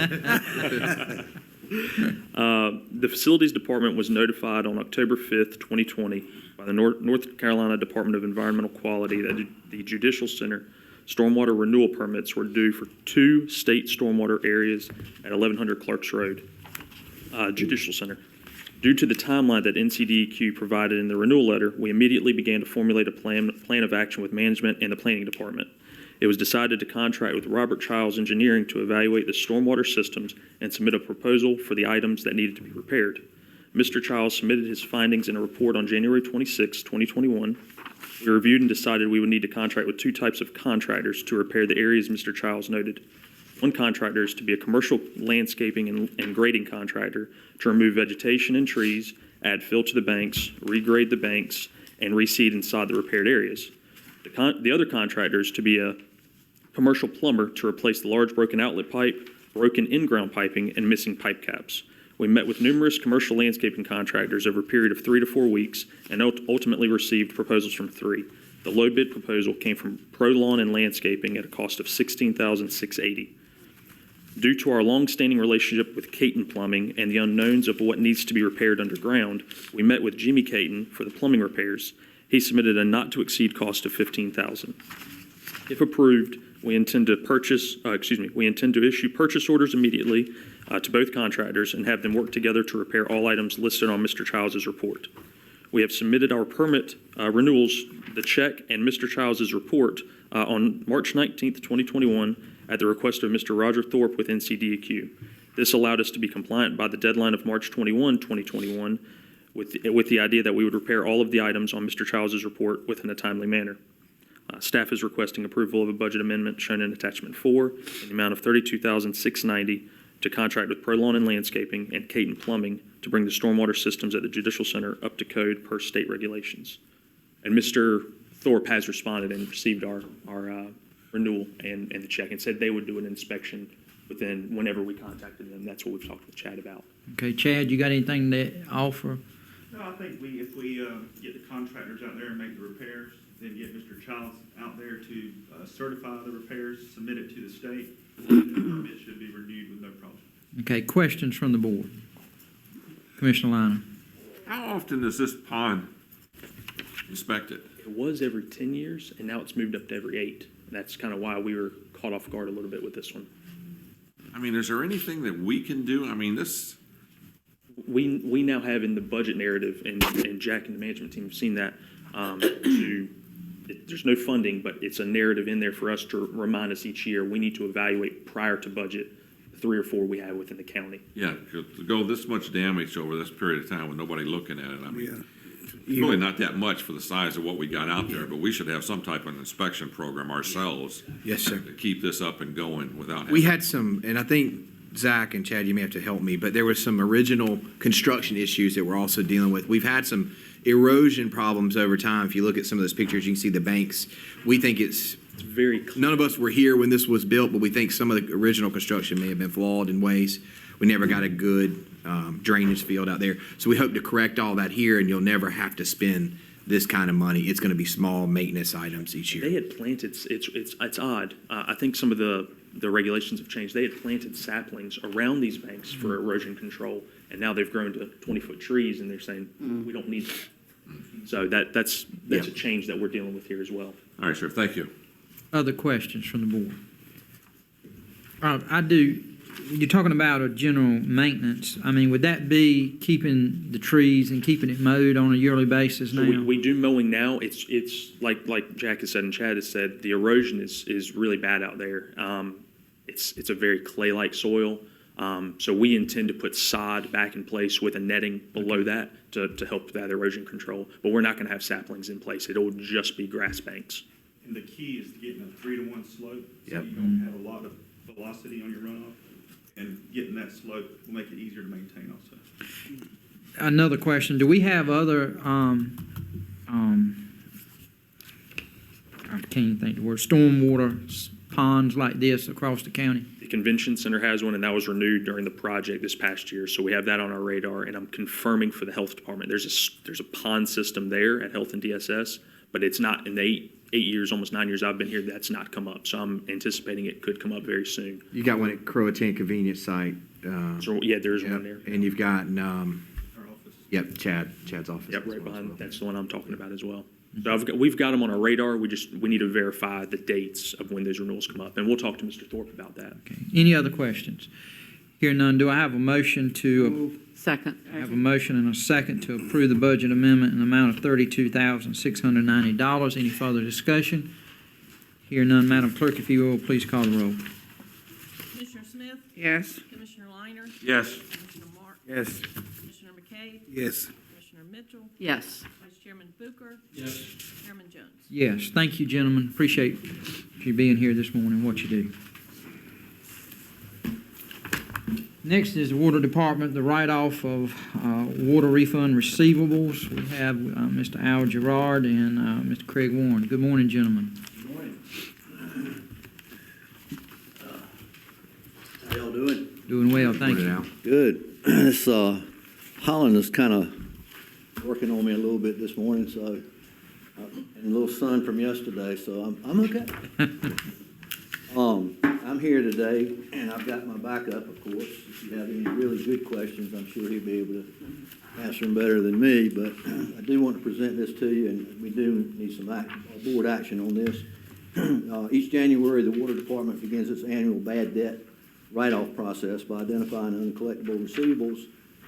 The Facilities Department was notified on October 5th, 2020 by the North Carolina Department of Environmental Quality that the Judicial Center stormwater renewal permits were due for 2 state stormwater areas at 1100 Clarks Road, Judicial Center. Due to the timeline that NCDEQ provided in the renewal letter, we immediately began to formulate a plan of action with management and the planning department. It was decided to contract with Robert Childs Engineering to evaluate the stormwater systems and submit a proposal for the items that needed to be repaired. Mr. Childs submitted his findings in a report on January 26, 2021. We reviewed and decided we would need to contract with 2 types of contractors to repair the areas Mr. Childs noted. One contractor is to be a commercial landscaping and grading contractor to remove vegetation and trees, add fill to the banks, regrade the banks, and reseed inside the repaired areas. The other contractor is to be a commercial plumber to replace the large broken outlet pipe, broken in-ground piping, and missing pipe caps. We met with numerous commercial landscaping contractors over a period of 3 to 4 weeks and ultimately received proposals from 3. The low bid proposal came from Pro Lawn and Landscaping at a cost of $16,680. Due to our long-standing relationship with Caton Plumbing and the unknowns of what needs to be repaired underground, we met with Jimmy Caton for the plumbing repairs. He submitted a not-to-exceed cost of $15,000. If approved, we intend to issue purchase orders immediately to both contractors and have them work together to repair all items listed on Mr. Childs' report. We have submitted our permit renewals, the check, and Mr. Childs' report on March 19th, 2021, at the request of Mr. Roger Thorpe with NCDEQ. This allowed us to be compliant by the deadline of March 21, 2021, with the idea that we would repair all of the items on Mr. Childs' report within a timely manner. Staff is requesting approval of a budget amendment shown in Attachment 4 in the amount of $32,690 to contract with Prolawn and Landscaping and Caton Plumbing to bring the stormwater systems at the Judicial Center up to code per state regulations. And Mr. Thorpe has responded and received our renewal and the check and said they would do an inspection whenever we contacted them. That's what we've talked with Chad about. Okay, Chad, you got anything to offer? No, I think if we get the contractors out there and make the repairs, then get Mr. Childs out there to certify the repairs, submit it to the state, then the permit should be renewed with no problem. Okay, questions from the board? Commissioner Liner. How often is this pond inspected? It was every 10 years, and now it's moved up to every 8. And that's kind of why we were caught off guard a little bit with this one. I mean, is there anything that we can do? I mean, this, We now have in the budget narrative, and Jack and the management team have seen that, there's no funding, but it's a narrative in there for us to remind us each year, we need to evaluate prior to budget the 3 or 4 we have within the county. yeah, to go this much damage over this period of time with nobody looking at it, I mean, it's really not that much for the size of what we got out there, but we should have some type of inspection program ourselves. Yes, sir. To keep this up and going without. We had some, and I think Zach and Chad, you may have to help me, but there was some original construction issues that we're also dealing with. We've had some erosion problems over time. If you look at some of those pictures, you can see the banks. We think it's very none of us were here when this was built, but we think some of the original construction may have been flawed in ways. We never got a good drainage field out there. So we hope to correct all that here, and you'll never have to spend this kind of money. It's going to be small maintenance items each year. They had planted, it's odd. I think some of the regulations have changed. They had planted saplings around these banks for erosion control, and now they've grown to 20-foot trees, and they're saying, we don't need that. So that's a change that we're dealing with here as well. All right, sir, thank you. Other questions from the board? You're talking about a general maintenance. I mean, would that be keeping the trees and keeping it mowed on a yearly basis now? So we do mowing now. It's like Jack has said and Chad has said, the erosion is really bad out there. It's a very clay-like soil. So we intend to put sod back in place with a netting below that to help that erosion control. But we're not going to have saplings in place. It'll just be grass banks. And the key is getting a 3-to-1 slope, so you don't have a lot of velocity on your runoff. And getting that slope will make it easier to maintain also. Another question, do we have other, I can't even think of the word, stormwater ponds like this across the county? The convention center has one, and that was renewed during the project this past year. So we have that on our radar, and I'm confirming for the health department. There's a pond system there at Health and DSS, but it's not in the 8 years, almost 9 years I've been here, that's not come up. So I'm anticipating it could come up very soon. You got one at Croatan Convenience Site. So yeah, there's one there. And you've got, Our office. yep, Chad's office. Yep, as right well. behind, that's the one I'm talking about as well. So we've got them on our radar. We need to verify the dates of when those renewals come up, and we'll talk to Mr. Thorpe about that. Okay. Any other questions? Hearing none, do I have a motion to? Second. I have a motion and a second to approve the budget amendment in the amount of $32,690. Any further discussion? Hearing none, Madam Clerk, if you will, please call the roll. Commissioner Smith? Yes. Commissioner Liner? Yes. Commissioner Mark? Yes. Commissioner McKay? Yes. Commissioner Mitchell? Yes. Vice Chairman Booker? Yes. Chairman Jones? Yes, thank you, gentlemen. Appreciate you being here this morning, what you do. Next is the Water Department, the write-off of water refund receivables. We have Mr. Al Gerard and Mr. Craig Warren. Good morning, gentlemen. Good morning. How y'all doing? Doing well, thank you. Good. This Holland is kind of working on me a little bit this morning, so and a little sun from yesterday, so I'm okay. I'm here today, and I've got my backup, of course. If you have any really good questions, I'm sure he'll be able to answer them better than me. But I do want to present this to you, and we do need some board action on this. Each January, the Water Department begins its annual bad debt write-off process by identifying uncollectible receivables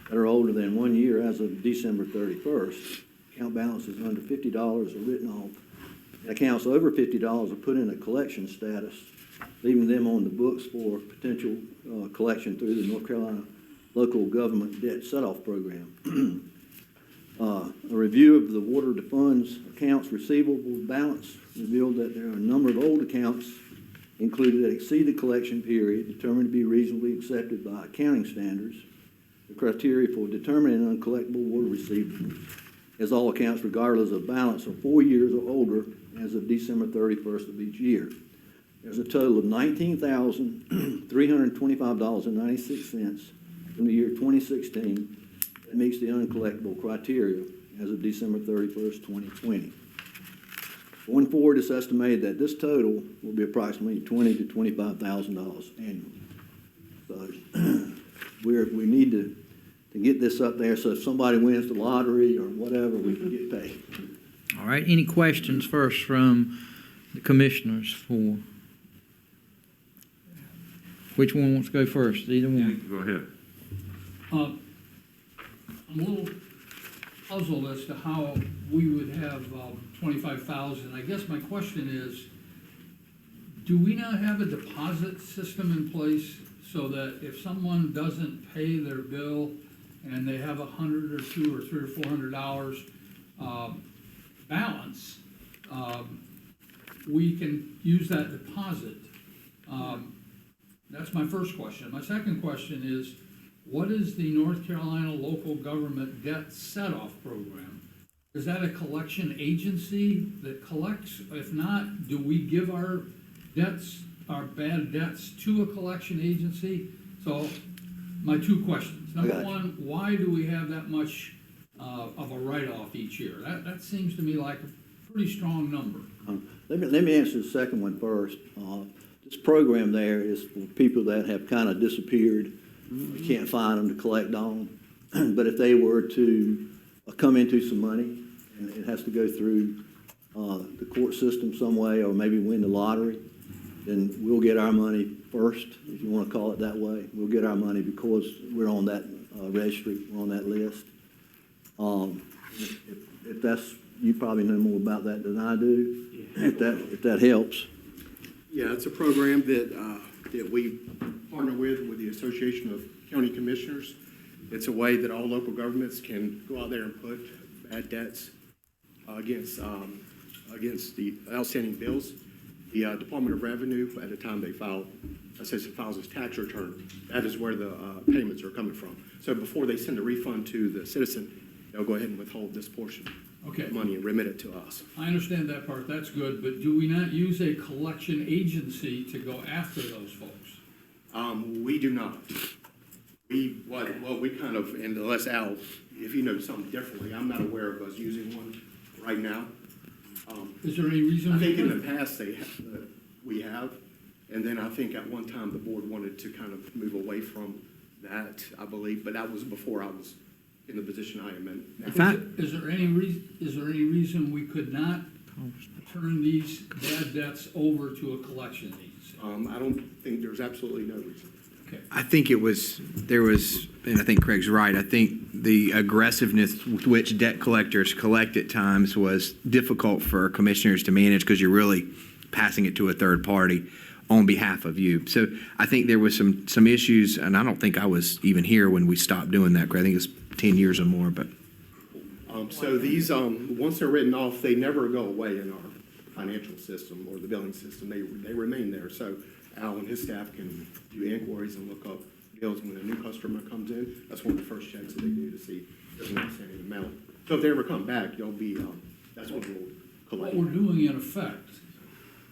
that are older than 1 year as of December 31st. Account balances under $50 are written off. And accounts over $50 are put in a collection status, leaving them on the books for potential collection through the North Carolina Local Government Debt Set-Off Program. A review of the water funds accounts receivable balance revealed that there are a number of old accounts included that exceed the collection period determined to be reasonably accepted by accounting standards. The criteria for determining uncollectible water receivables is all accounts regardless of balance are 4 years or older as of December 31st of each year. There's a total of $19,325.96 from the year 2016 that meets the uncollectible criteria as of December 31st, 2020. Going forward, it's estimated that this total will be approximately $20,000 to $25,000 annually. So we need to get this up there so if somebody wins the lottery or whatever, we can get paid. All right, any questions first from the commissioners for, which one wants to go first? Either one. Go ahead. I'm a little puzzled as to how we would have 25,000. I guess my question is, do we not have a deposit system in place so that if someone doesn't pay their bill and they have $100 or $200 or $300 or $400 balance, we can use that deposit? That's my first question. My second question is, what is the North Carolina Local Government Debt Set-Off Program? Is that a collection agency that collects? If not, do we give our debts, our bad debts, to a collection agency? So, my two questions. Number one, why do we have that much of a write-off each year? That seems to me like a pretty strong number. Let me answer the second one first. This program there is for people that have kind of disappeared. We can't find them to collect on. But if they were to come into some money, and it has to go through the court system some way, or maybe win the lottery, then we'll get our money first, if you want to call it that way. We'll get our money because we're on that registry, we're on that list. If that's, you probably know more about that than I do, if that helps. Yeah, it's a program that we partner with the Association of County Commissioners. It's a way that all local governments can go out there and put bad debts against the outstanding bills. The Department of Revenue, at the time they file, files its tax return, that is where the payments are coming from. So before they send a refund to the citizen, they'll go ahead and withhold this portion of money and remit it to us. I understand that part, that's good, but do we not use a collection agency to go after those folks? We do not. We kind of, and unless Al, if you know something differently, I'm not aware of us using one right now. Is there any reason? I think in the past we have, and then I think at one time the board wanted to kind of move away from that, I believe, but that was before I was in the position I am in now. Is there any reason we could not turn these bad debts over to a collection agency? I don't think there's absolutely no reason. I think there was, and I think Craig's right, I think the aggressiveness with which debt collectors collect at times was difficult for commissioners to manage because you're really passing it to a third party on behalf of you. So I think there was some issues, and I don't think I was even here when we stopped doing that, Craig. I think it's 10 years or more, but. So these, once they're written off, they never go away in our financial system or the billing system. They remain there. So Al and his staff can do inquiries and look up bills when a new customer comes in. That's one of the first checks that they do to see if there's an outstanding amount. So if they ever come back, you'll be, that's what we'll collect. What we're doing in effect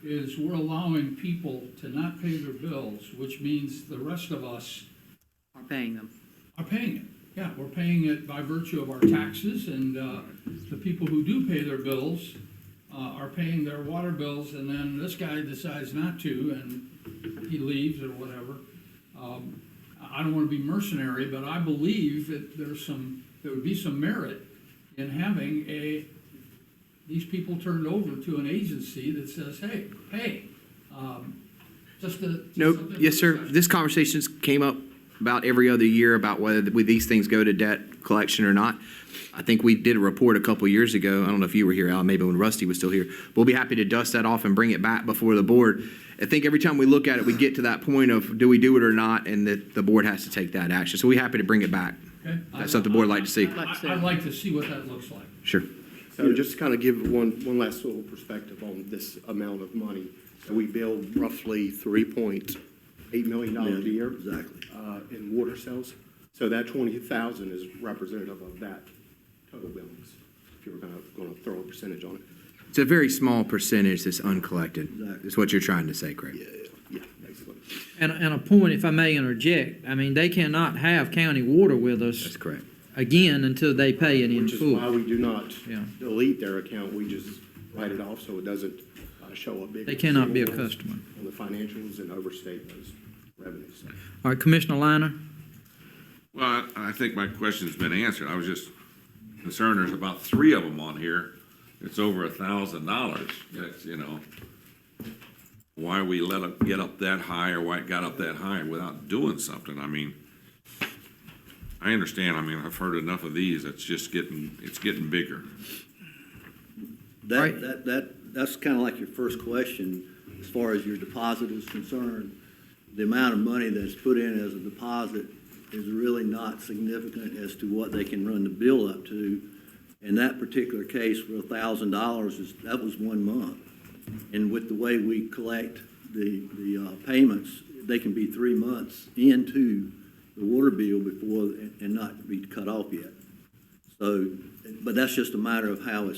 is we're allowing people to not pay their bills, which means the rest of us Are paying them. are paying it. Yeah, we're paying it by virtue of our taxes, and the people who do pay their bills are paying their water bills, and then this guy decides not to, and he leaves or whatever. I don't want to be mercenary, but I believe that there would be some merit in having these people turned over to an agency that says, hey, just a. No, just a yes, sir. discussion. This conversations came up about every other year about whether these things go to debt collection or not. I think we did a report a couple years ago. I don't know if you were here, Al, maybe when Rusty was still here. We'll be happy to dust that off and bring it back before the board. I think every time we look at it, we get to that point of do we do it or not, and that the board has to take that action. So we're happy to bring it back. Okay. That's something the board would like to see. I'd like to see what that looks like. Sure. So just to kind of give one last little perspective on this amount of money. So we build roughly $3.8 million a year. Exactly. In water sales. So that 20,000 is representative of that total billings, if you were going to throw a percentage on it. It's a very small percentage that's uncollected. Exactly. Is what you're trying to say, Craig. Yeah, basically. And a point, if I may interject, I mean, they cannot have county water with us That's correct. again until they pay it in Which is full. why we do not Yeah. delete their account. We just write it off so it doesn't show up big. They cannot be a customer. On the financials and overstate those revenues. All right, Commissioner Liner? Well, I think my question's been answered. I was just concerned there's about 3 of them on here. It's over $1,000. That's, why we let it get up that high or why it got up that high without doing something. I mean, I understand. I mean, I've heard enough of these. It's getting bigger. That's kind of like your first question, as far as your deposit is concerned. The amount of money that's put in as a deposit is really not significant as to what they can run the bill up to. In that particular case, for $1,000, that was 1 month. And with the way we collect the payments, they can be 3 months into the water bill before, and not be cut off yet. So, but that's just a matter of how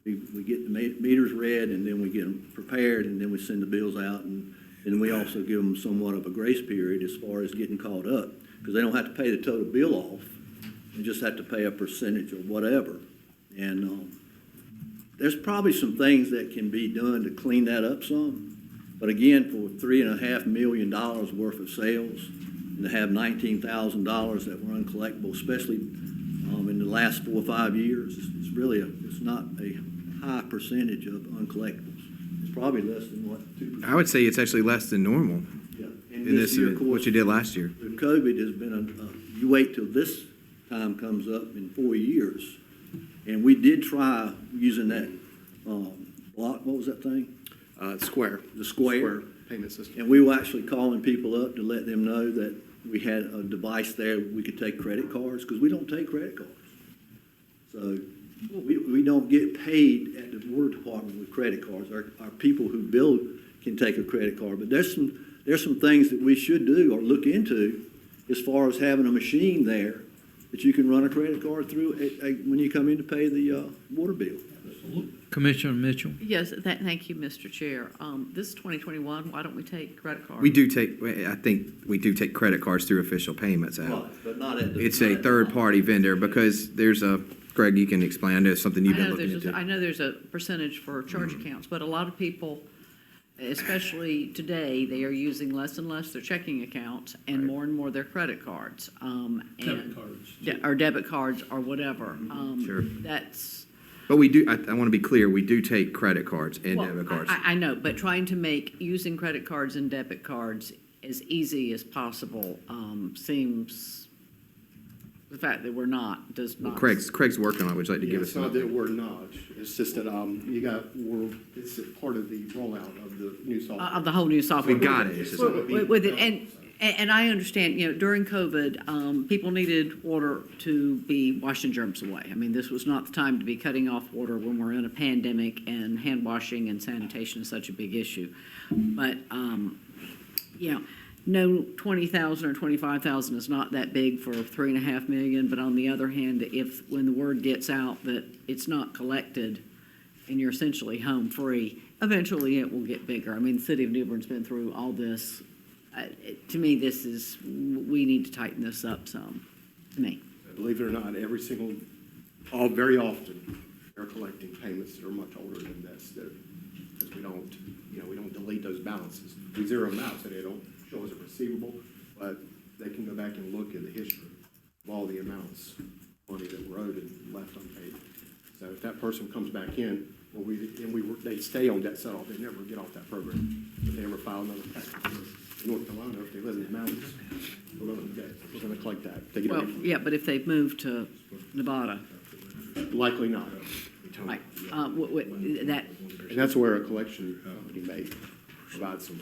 we get the meters read, and then we get them prepared, and then we send the bills out, and we also give them somewhat of a grace period as far as getting caught up, because they don't have to pay the total bill off. They just have to pay a percentage or whatever. And there's probably some things that can be done to clean that up some. But again, for $3.5 million worth of sales, and to have $19,000 that were uncollectible, especially in the last 4 or 5 years, it's not a high percentage of uncollectibles. It's probably less than what, 2%? I would say it's actually less than normal Yeah. in this, year, of course, what you did last year. the COVID has been you wait till this time comes up in 4 years. And we did try using that block, what was that thing? Square. The Square. Square payment system. And we were actually calling people up to let them know that we had a device there we could take credit cards, because we don't take credit cards. So we don't get paid at the water department with credit cards. Our people who build can take a credit card. But there's some things that we should do or look into as far as having a machine there that you can run a credit card through when you come in to pay the water bill. Commissioner Mitchell? Yes, thank you, Mr. Chair. This is 2021, why don't we take credit cards? I think we do take credit cards through official payments, Al. Right, but not at the. It's a third-party vendor because there's Greg, you can explain. I know it's something you've been looking into. I know there's a percentage for charge accounts, but a lot of people, especially today, they are using less and less their checking accounts and more their credit cards. Debit cards. Or debit cards or whatever. Sure. That's. But we do, I want to be clear, we do take credit cards and Well, debit cards. I know, but trying to make using credit cards and debit cards as easy as possible seems, the fact that we're not, does not. Craig's working on it. Would you like to give us It's an not update? that we're not. It's just that it's part of the rollout of the new software. Of the whole new software. We got it. It's just- With it, and I understand, during COVID, people needed water to be washing germs away. I mean, this was not the time to be cutting off water when we're in a pandemic, and hand washing and sanitation is such a big issue. But, no, 20,000 or 25,000 is not that big for $3.5 million, but on the other hand, when the word gets out that it's not collected and you're essentially home free, eventually it will get bigger. I mean, the city of New Bern's been through all this. To me, we need to tighten this up some, to me. Believe it or not, very often, they're collecting payments that are much older than this, because we don't delete those balances. We zero them out so they don't show as a receivable, but they can go back and look at the history of all the amounts, money that were owed and left unpaid. So if that person comes back in, they stay on debt set-off, they never get off that program. If they ever file another tax return in North Carolina, if they live in the mountains, below the debt, we're gonna collect that. They get a Well, refund. yeah, but if they've moved to Nevada, Likely not. right, that, And that's where a collection company may provide some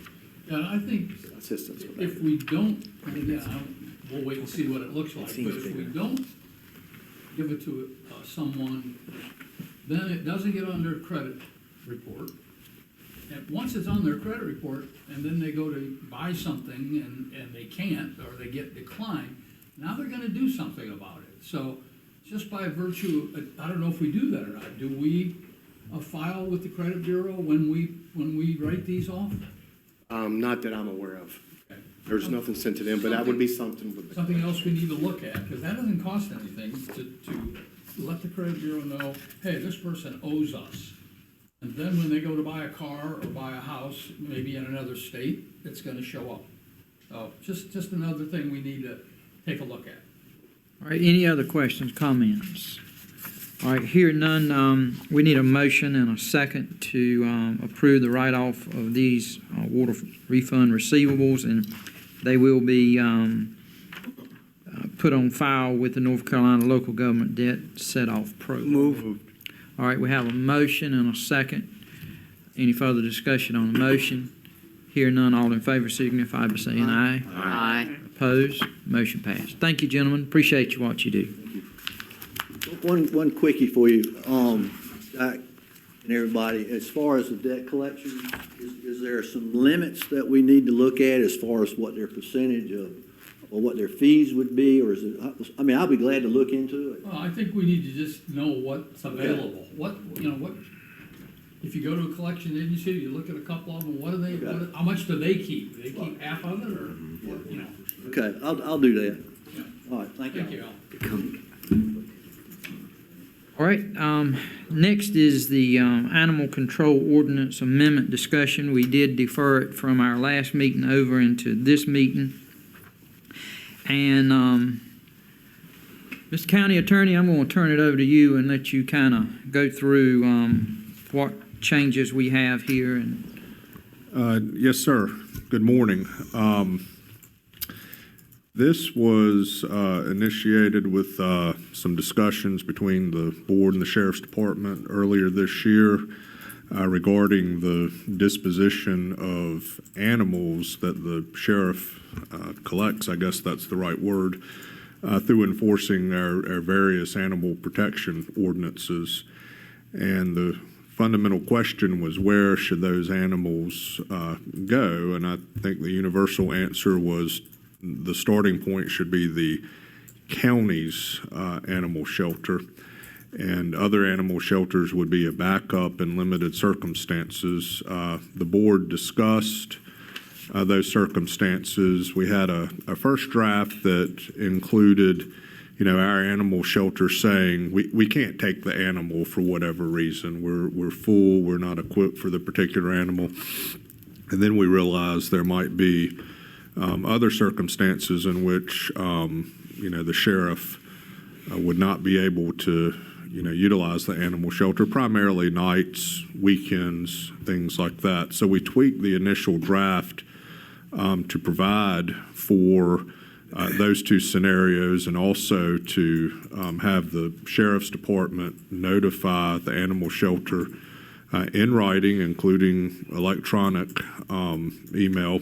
And I think assistance with if that. we don't, and again, we'll wait and see what it looks like, but if we don't give it to someone, then it doesn't get on their credit report. And once it's on their credit report, and then they go to buy something and they can't, or they get declined, now they're gonna do something about it. So just by virtue, I don't know if we do that or not, do we file with the credit bureau when we write these off? Not that I'm aware of. Okay. There's nothing sent to them, but that would be something with the. Something else we need to look at, because that doesn't cost anything to let the credit bureau know, hey, this person owes us. And then when they go to buy a car or buy a house, maybe in another state, it's gonna show up. So just another thing we need to take a look at. All right, any other questions, comments? All right, here none, we need a motion and a second to approve the write-off of these water refund receivables, and they will be put on file with the North Carolina Local Government Debt Set-Off Program. Move. All right, we have a motion and a second. Any further discussion on the motion? Here none, all in favor signify by saying aye. aye. Opposed? Motion passed. Thank you, gentlemen. Appreciate you what you do. One quickie for you, Jack and everybody, as far as the debt collection, is there some limits that we need to look at as far as what their percentage of, or what their fees would be, or is it, I mean, I'll be glad to look into it. Well, I think we need to just know what's available. What, if you go to a collection agency, you look at a couple of them, how much do they keep? Do they keep half of it, or, Okay, I'll do that. Yeah. All right, thank you. Thank you, Al. All right, next is the Animal Control Ordinance Amendment discussion. We did defer it from our last meeting over into this meeting. And, Mr. County Attorney, I'm going to turn it over to you and let you kind of go through what changes we have here. And Yes, sir. Good morning. This was initiated with some discussions between the board and the Sheriff's Department earlier this year regarding the disposition of animals that the sheriff collects, I guess that's the right word, through enforcing our various animal protection ordinances. And the fundamental question was, where should those animals go? And I think the universal answer was the starting point should be the county's animal shelter, and other animal shelters would be a backup in limited circumstances. The board discussed those circumstances. We had a first draft that included, our animal shelter saying we can't take the animal for whatever reason. We're full. We're not equipped for the particular animal. And then we realized there might be other circumstances in which, the sheriff would not be able to, utilize the animal shelter, primarily nights, weekends, things like that. So we tweaked the initial draft to provide for those two scenarios, and also to have the Sheriff's Department notify the animal shelter in writing, including electronic email,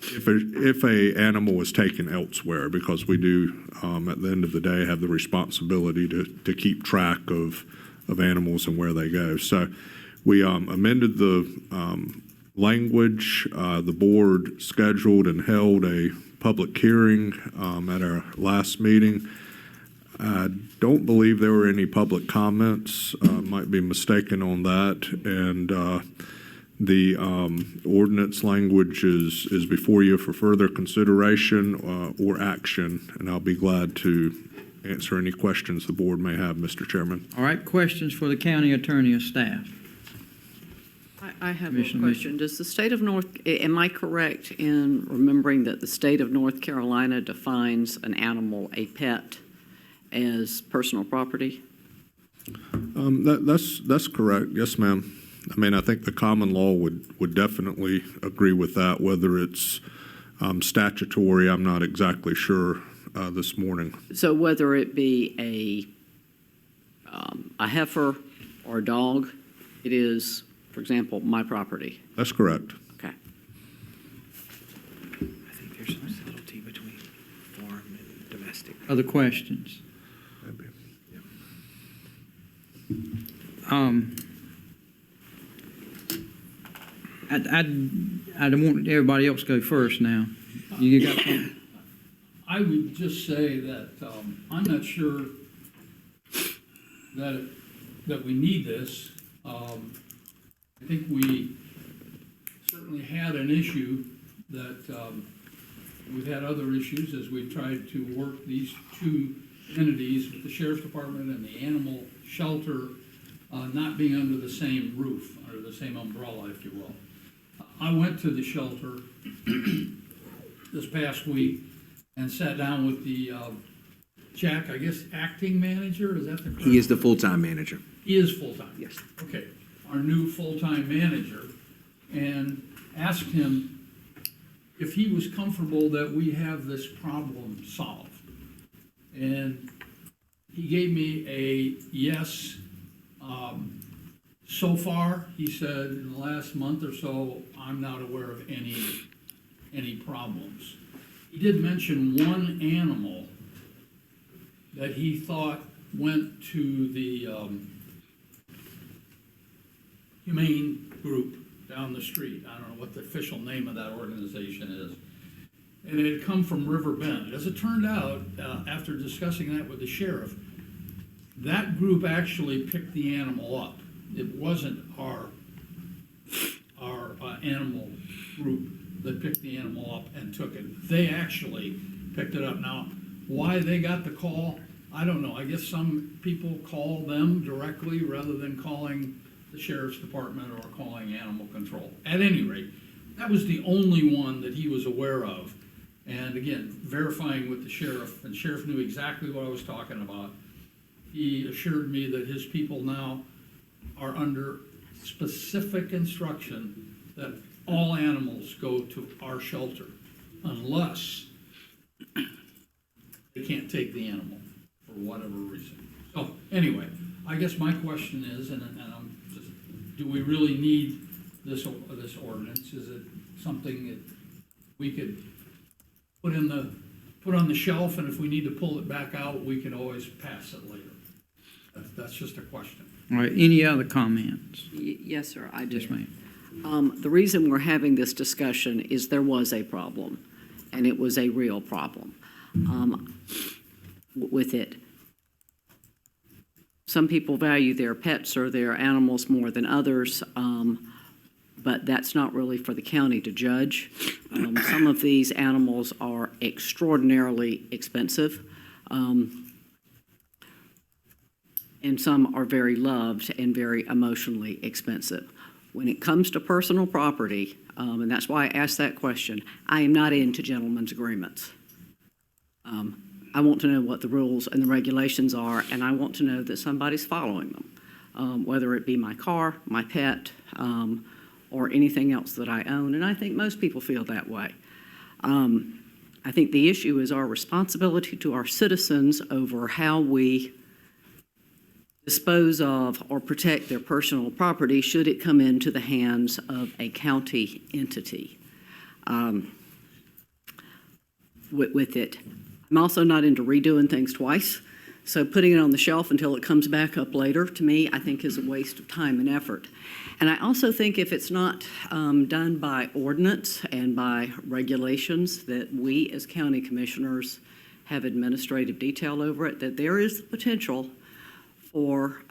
if a animal is taken elsewhere, because we do, at the end of the day, have the responsibility to keep track of animals and where they go. So we amended the language. The board scheduled and held a public hearing at our last meeting. I don't believe there were any public comments. Might be mistaken on that. And the ordinance language is before you for further consideration or action, and I'll be glad to answer any questions the board may have, Mr. Chairman. all right, questions for the county attorney or staff? I have a Commissioner question. Does the state of am I correct in remembering that the state of North Carolina defines an animal, a pet, as personal property? That's correct. Yes, ma'am. I mean, I think the common law would definitely agree with that. Whether it's statutory, I'm not exactly sure this morning. So whether it be a heifer or a dog, it is, for example, my property. That's correct. Okay. I think there's some subtlety between farm and domestic. Other questions? Maybe. I don't want everybody else to go first now. You got something? I would just say that I'm not sure that we need this. I think we certainly had an issue that we've had other issues as we've tried to work these two entities with the sheriff's department and the animal shelter not being under the same roof, under the same umbrella, if you will. I went to the shelter this past week and sat down with the Jack, I guess, acting manager, is that the correct? He is the full-time manager. He is full-time? Yes. Okay, our new full-time manager, and asked him if he was comfortable that we have this problem solved. And he gave me a yes. So far, he said, in the last month or so, I'm not aware of any problems. He did mention one animal that he thought went to the humane group down the street. I don't know what the official name of that organization is. And it had come from River Bend. As it turned out, after discussing that with the sheriff, that group actually picked the animal up. It wasn't our animal group that picked the animal up and took it. They actually picked it up. Now, why they got the call, I don't know. I guess some people call them directly rather than calling the sheriff's department or calling animal control. At any rate, that was the only one that he was aware of. And again, verifying with the sheriff, and the sheriff knew exactly what I was talking about. He assured me that his people now are under specific instruction that all animals go to our shelter unless they can't take the animal for whatever reason. So anyway, I guess my question is, and I'm just, do we really need this ordinance? Is it something that we could put on the shelf, and if we need to pull it back out, we can always pass it later? That's just a question. All right, any other comments? Yes, sir, I do. Yes, ma'am. The reason we're having this discussion is there was a problem, and it was a real problem with it. Some people value their pets or their animals more than others, but that's not really for the county to judge. Some of these animals are extraordinarily expensive, and some are very loved and very emotionally expensive. When it comes to personal property, and that's why I asked that question, I am not into gentlemen's agreements. I want to know what the rules and the regulations are, and I want to know that somebody's following them, whether it be my car, my pet, or anything else that I own, and I think most people feel that way. I think the issue is our responsibility to our citizens over how we dispose of or protect their personal property should it come into the hands of a county entity. With it, I'm also not into redoing things twice, so putting it on the shelf until it comes back up later, to me, I think is a waste of time and effort. And I also think if it's not done by ordinance and by regulations that we as county commissioners have administrative detail over it, that there is the potential for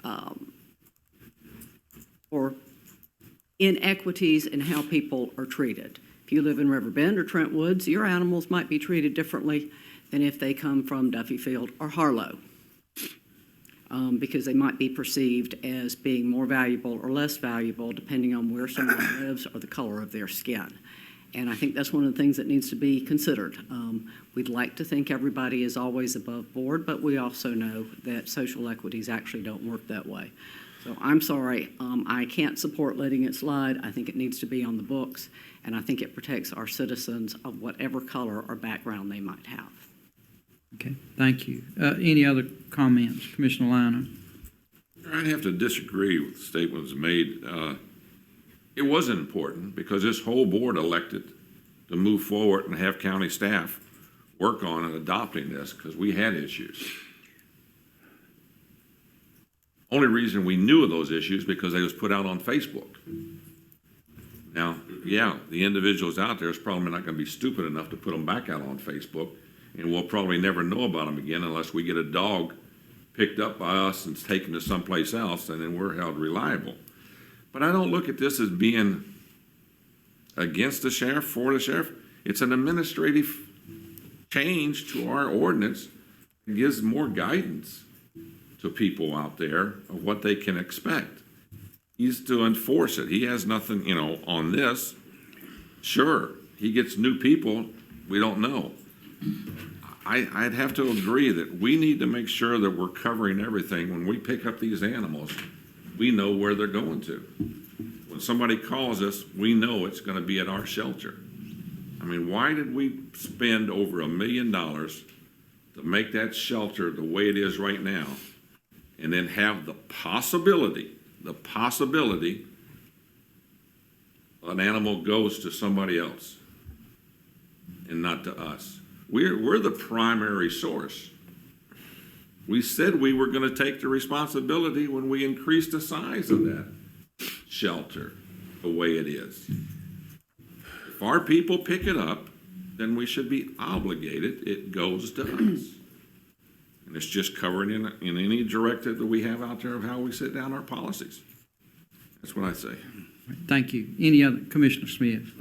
inequities in how people are treated. If you live in River Bend or Trent Woods, your animals might be treated differently than if they come from Duffy Field or Harlow, because they might be perceived as being more valuable or less valuable depending on where someone lives or the color of their skin. And I think that's one of the things that needs to be considered. We'd like to think everybody is always above board, but we also know that social equities actually don't work that way. So I'm sorry, I can't support letting it slide. I think it needs to be on the books, and I think it protects our citizens of whatever color or background they might have. Okay, thank you. Any other comments, Commissioner Liner? I'd have to disagree with the statement that was made. It wasn't important because this whole board elected to move forward and have county staff work on and adopting this because we had issues. Only reason we knew of those issues because they was put out on Facebook. Now, yeah, the individuals out there is probably not going to be stupid enough to put them back out on Facebook, and we'll probably never know about them again unless we get a dog picked up by us and taken to someplace else, and then we're held reliable. But I don't look at this as being against the sheriff, for the sheriff. It's an administrative change to our ordinance. It gives more guidance to people out there of what they can expect. He's to enforce it. He has nothing, on this. Sure, he gets new people, we don't know. I'd have to agree that we need to make sure that we're covering everything. When we pick up these animals, we know where they're going to. When somebody calls us, we know it's going to be at our shelter. I mean, why did we spend over $1 million to make that shelter the way it is right now, and then have the possibility an animal goes to somebody else and not to us? We're the primary source. We said we were going to take the responsibility when we increased the size of that shelter the way it is. If our people pick it up, then we should be obligated. It goes to us. And it's just covered in any directive that we have out there of how we set down our policies. That's what I say. Thank you. Any other, Commissioner Smith?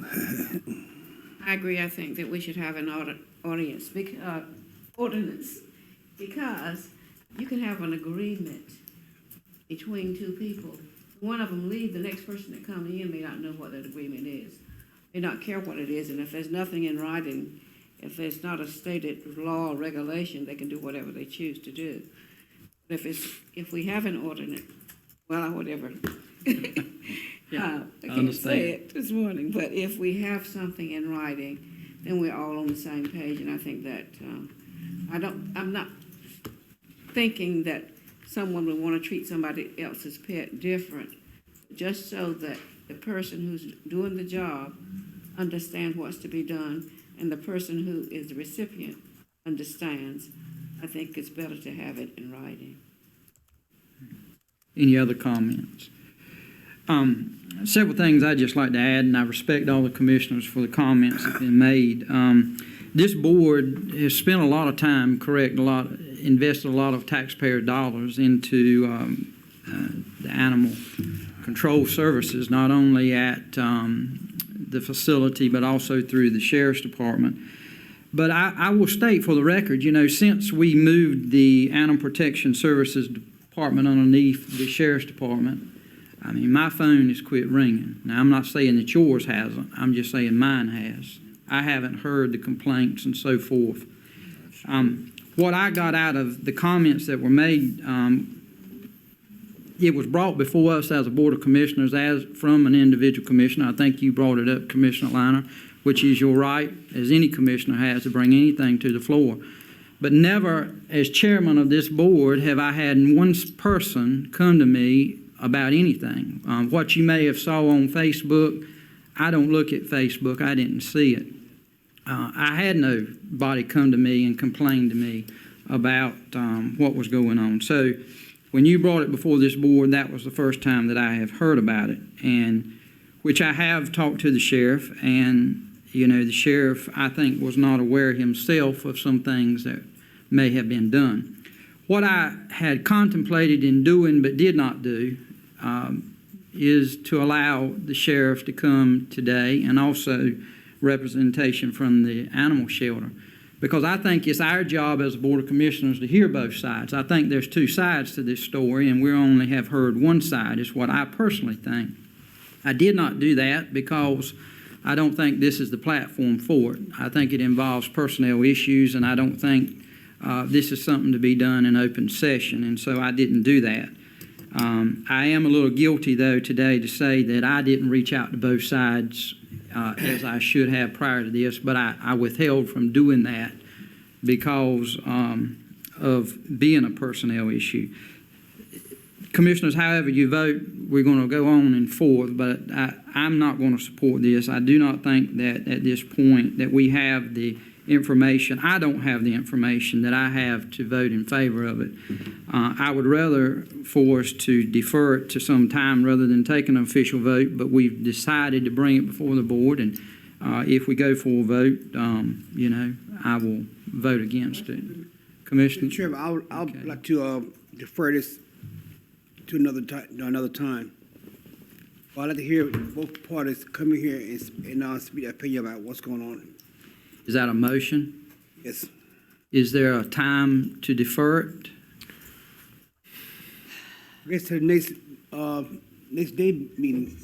I agree. I think that we should have an ordinance because you can have an agreement between two people. One of them leave, the next person that comes in may not know what that agreement is. May not care what it is, and if there's nothing in writing, if there's not a stated law or regulation, they can do whatever they choose to do. But if we have an ordinance, well, whatever. I can't say it this morning, but if we have something in writing, then we're all on the same page, and I think that I'm not thinking that someone would want to treat somebody else's pet different, just so that the person who's doing the job understands what's to be done, and the person who is the recipient understands. I think it's better to have it in writing. Any other comments? Several things I'd just like to add, and I respect all the commissioners for the comments that have been made. This board has spent a lot of time, invested a lot of taxpayer dollars into the animal control services, not only at the facility, but also through the Sheriff's Department. But I will state for the record, since we moved the Animal Protection Services Department underneath the Sheriff's Department, I mean, my phone has quit ringing. Now, I'm not saying that yours hasn't. I'm just saying mine has. I haven't heard the complaints and so forth. What I got out of the comments that were made, it was brought before us as a Board of Commissioners as from an individual commissioner. I think you brought it up, Commissioner Liner, which is your right, as any commissioner has, to bring anything to the floor. But never, as chairman of this board, have I had one person come to me about anything. What you may have saw on Facebook, I don't look at Facebook. I didn't see it. I had nobody come to me and complain to me about what was going on. So when you brought it before this board, that was the first time that I have heard about it, and which I have talked to the sheriff, and the sheriff, I think, was not aware himself of some things that may have been done. What I had contemplated in doing but did not do is to allow the sheriff to come today, and also representation from the animal shelter, because I think it's our job as a Board of Commissioners to hear both sides. I think there's two sides to this story, and we only have heard one side, is what I personally think. I did not do that because I don't think this is the platform for it. I think it involves personnel issues, and I don't think this is something to be done in open session, and so I didn't do that. I am a little guilty, though, today to say that I didn't reach out to both sides as I should have prior to this, but I withheld from doing that because of being a personnel issue. Commissioners, however you vote, we're going to go on and forth, but I'm not going to support this. I do not think that at this point that we have the information. I don't have the information that I have to vote in favor of it. I would rather for us to defer it to some time rather than take an official vote, but we've decided to bring it before the board, and if we go for a vote, I will vote against it. Commissioner? Mr. Chairman, I would like to defer this to another time. Well, I'd like to hear both parties come in here and speak their opinion about what's going on. Is that a motion? Yes. Is there a time to defer it? I guess to the next day meeting.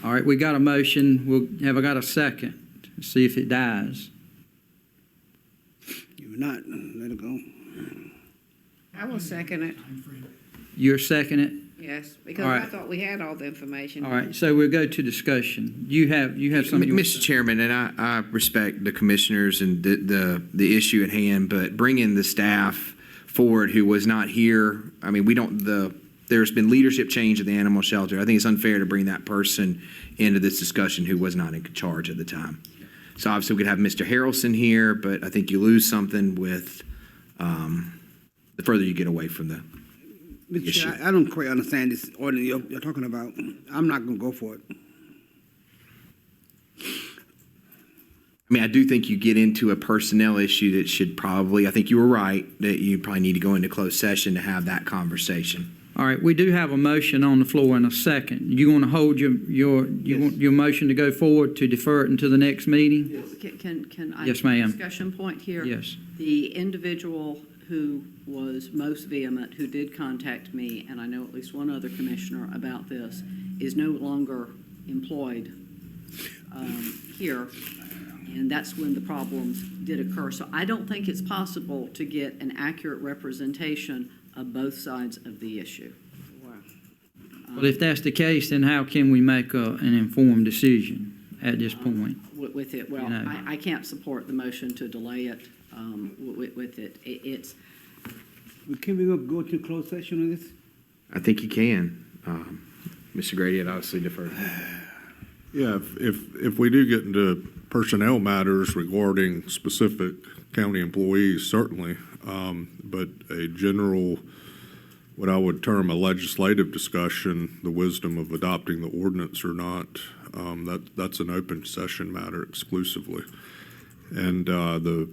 All right, we got a motion. Have I got a second? See if it dies. If not, let it go. I will second it, You're seconding yes, because All I right. thought we had all the information. it? All right, so we'll go to discussion. You have something you want to Mr. say? Chairman, and I respect the commissioners and the issue at hand, but bringing the staff forward who was not here, I mean, there's been leadership change at the animal shelter. I think it's unfair to bring that person into this discussion who was not in charge at the time. So obviously we could have Mr. Harrelson here, but I think you lose something with the further you get away from the Mr. issue. Chair, I don't quite understand this order you're talking about. I'm not going to go for it. I mean, I do think you get into a personnel issue that should probably, I think you were right, that you probably need to go into closed session to have that conversation. All right, we do have a motion on the floor in a second. You want to hold your motion to go forward to defer it until the next meeting? Can I? Yes, ma'am. Discussion point here? Yes. The individual who was most vehement, who did contact me, and I know at least one other commissioner about this, is no longer employed here, and that's when the problems did occur. So I don't think it's possible to get an accurate representation of both sides of the issue. Well, if that's the case, then how can we make an informed decision at this point? With it, well, You know. I can't support the motion to delay it with it. It's, Can we go to closed session on this? I think you can. Mr. Grady had obviously deferred. Yeah, if we do get into personnel matters regarding specific county employees, certainly, but a general, what I would term a legislative discussion, the wisdom of adopting the ordinance or not, that's an open session matter exclusively. And the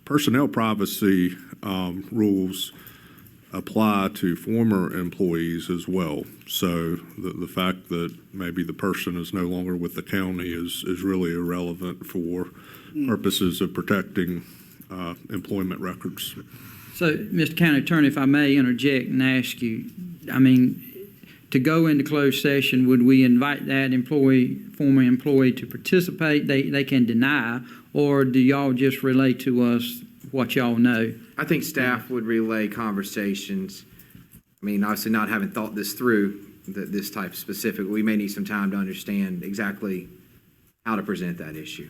personnel privacy rules apply to former employees as well. So the fact that maybe the person is no longer with the county is really irrelevant for purposes of protecting employment records. So, Mr. County Attorney, if I may interject and ask you, I mean, to go into closed session, would we invite that former employee to participate? They can deny, or do y'all just relay to us what y'all know? I think staff would relay conversations. I mean, obviously not having thought this through, this type specific, we may need some time to understand exactly how to present that issue.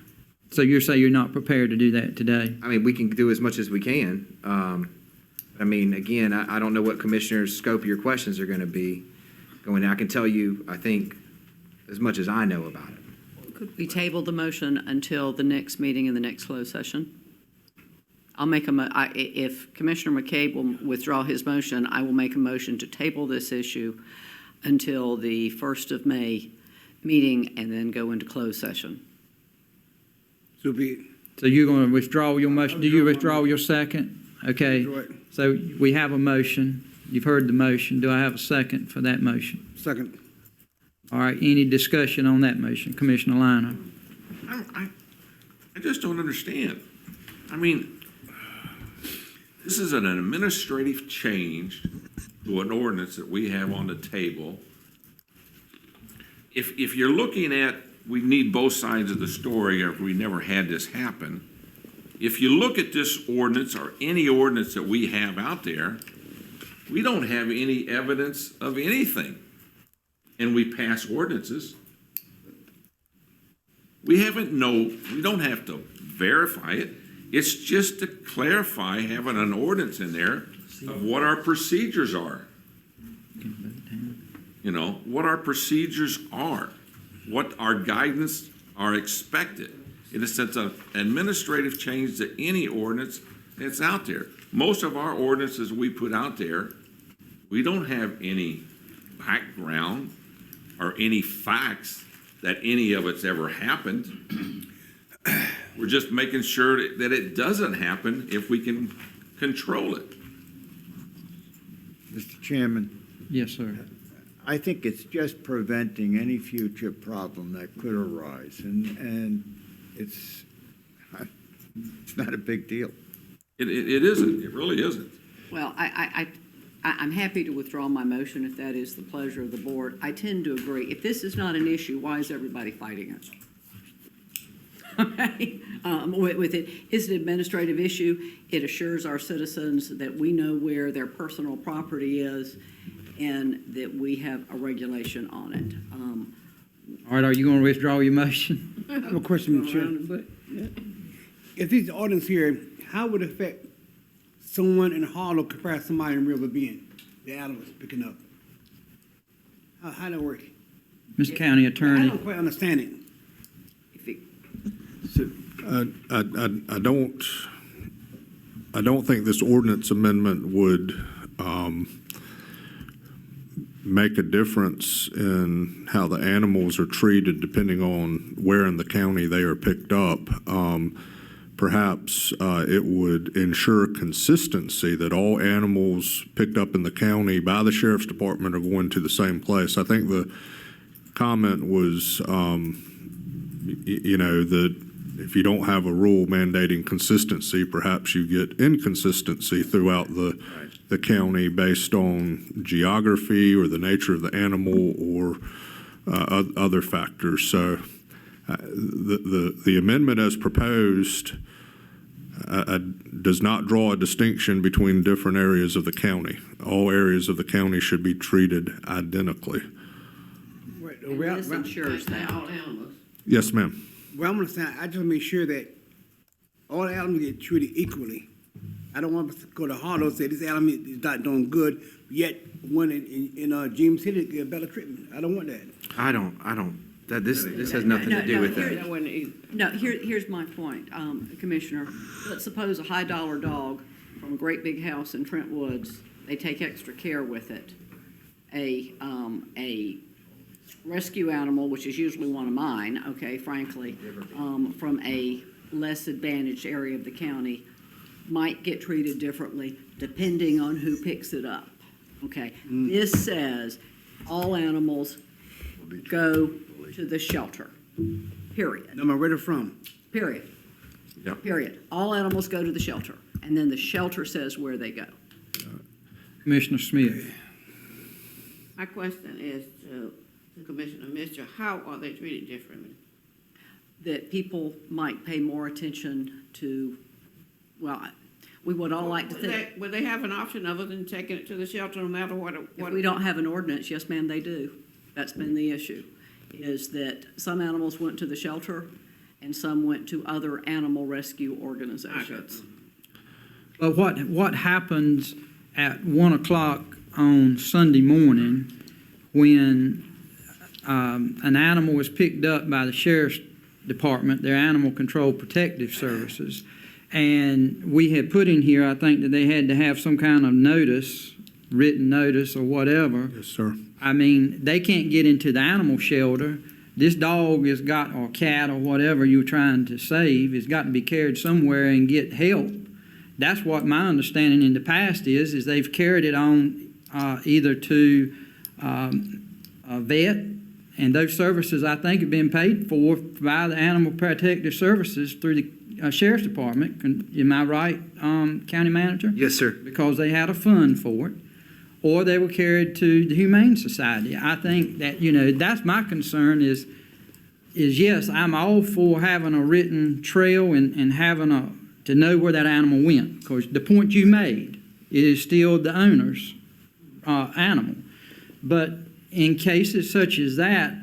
So you're saying you're not prepared to do that today? I mean, we can do as much as we can. I mean, again, I don't know what commissioner's scope of your questions are going to be going. I can tell you, I think, as much as I know about it. could we table the motion until the next meeting in the next closed session? I'll make if Commissioner McCabe will withdraw his motion, I will make a motion to table this issue until the 1st of May meeting and then go into closed session. So you're going to withdraw your motion? Do you withdraw your second? Okay. So we have a motion. You've heard the motion. Do I have a second for that motion? Second. All right. Any discussion on that motion? Commissioner Liner. I just don't understand. I mean, this is an administrative change to an ordinance that we have on the table. If you're looking at we need both sides of the story, or we never had this happen. If you look at this ordinance or any ordinance that we have out there, we don't have any evidence of anything. And we pass ordinances. We don't have to verify it. It's just to clarify, having an ordinance in there of what our procedures are. You know, what our procedures are, what our guidance are expected. It is such an administrative change to any ordinance that's out there. Most of our ordinances we put out there, we don't have any background or any facts that any of it's ever happened. We're just making sure that it doesn't happen if we can control it. Mr. Chairman, Yes, sir. I think it's just preventing any future problem that could arise, and it's not a big deal. It isn't. It really isn't. Well, I'm happy to withdraw my motion if that is the pleasure of the board. I tend to agree. If this is not an issue, why is everybody fighting it? Okay, with it, it's an administrative issue. It assures our citizens that we know where their personal property is and that we have a regulation on it. All right, are you going to withdraw your motion? I have a question, Mr. Chairman. If this ordinance here, how would it affect someone in Harlow compared to somebody in River Bend, the animals picking up? How that work? Mr. County I Attorney. don't quite understand it. I don't think this ordinance amendment would make a difference in how the animals are treated depending on where in the county they are picked up. Perhaps it would ensure consistency that all animals picked up in the county by the sheriff's department are going to the same place. I think the comment was, that if you don't have a rule mandating consistency, perhaps you get inconsistency throughout the county based on geography or the nature of the animal or other factors. So the amendment as proposed does not draw a distinction between different areas of the county. All areas of the county should be treated identically. And this ensures that. Yes, ma'am. Well, I'm saying, I just want to make sure that all animals get treated equally. I don't want to go to Harlow and say this animal is not doing good, yet one in James City get better treatment. I don't want that. I don't. This has nothing to do with that. No, here's my point, Commissioner. Let's suppose a high-dollar dog from a great big house in Trent Woods, they take extra care with it. A rescue animal, which is usually one of mine, okay, frankly, from a less advantaged area of the county, might get treated differently depending on who picks it up, okay? This says all animals go to the shelter, period. No matter where they're from. Period. Yep. Period. All animals go to the shelter, and then the shelter says where they go. Commissioner Smith. My question is to Commissioner Mitchell, how are they treated differently? That people might pay more attention to, well, we would all like to think. Would they have an option other than taking it to the shelter no matter what? If we don't have an ordinance, yes, ma'am, they do. That's been the issue, is that some animals went to the shelter and some went to other animal rescue organizations. But what happens at 1 o'clock on Sunday morning when an animal is picked up by the sheriff's department, their animal control protective services, and we had put in here, I think, that they had to have some kind of notice, written notice or whatever. Yes, sir. I mean, they can't get into the animal shelter. This dog has got, or cat or whatever you're trying to save, has got to be carried somewhere and get help. That's what my understanding in the past is they've carried it on either to a vet, and those services, I think, have been paid for by the Animal Protective Services through the Sheriff's Department. Am I right, County Manager? Yes, sir. Because they had a fund for it. Or they were carried to the Humane Society. I think that, that's my concern is yes, I'm all for having a written trail and having to know where that animal went. Because the point you made, it is still the owner's animal. But in cases such as that,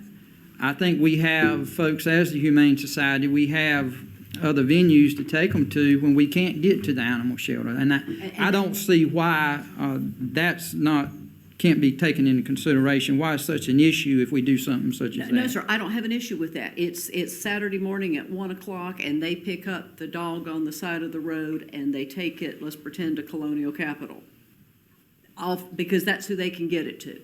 I think we have folks as the Humane Society, we have other venues to take them to when we can't get to the animal shelter. And I don't see why that's not can't be taken into consideration. Why it's such an issue if we do something such as that? No, sir, I don't have an issue with that. It's Saturday morning at 1 o'clock, and they pick up the dog on the side of the road, and they take it, let's pretend, to Colonial Capital, because that's who they can get it to.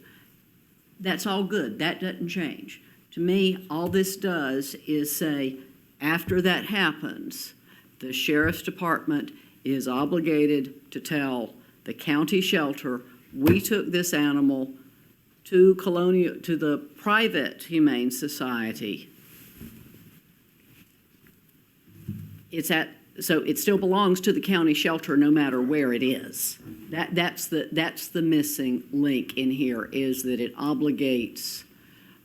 That's all good. That doesn't change. To me, all this does is say, after that happens, the sheriff's department is obligated to tell the county shelter, we took this animal to the private Humane Society. So it still belongs to the county shelter no matter where it is. That's the missing link in here, is that it obligates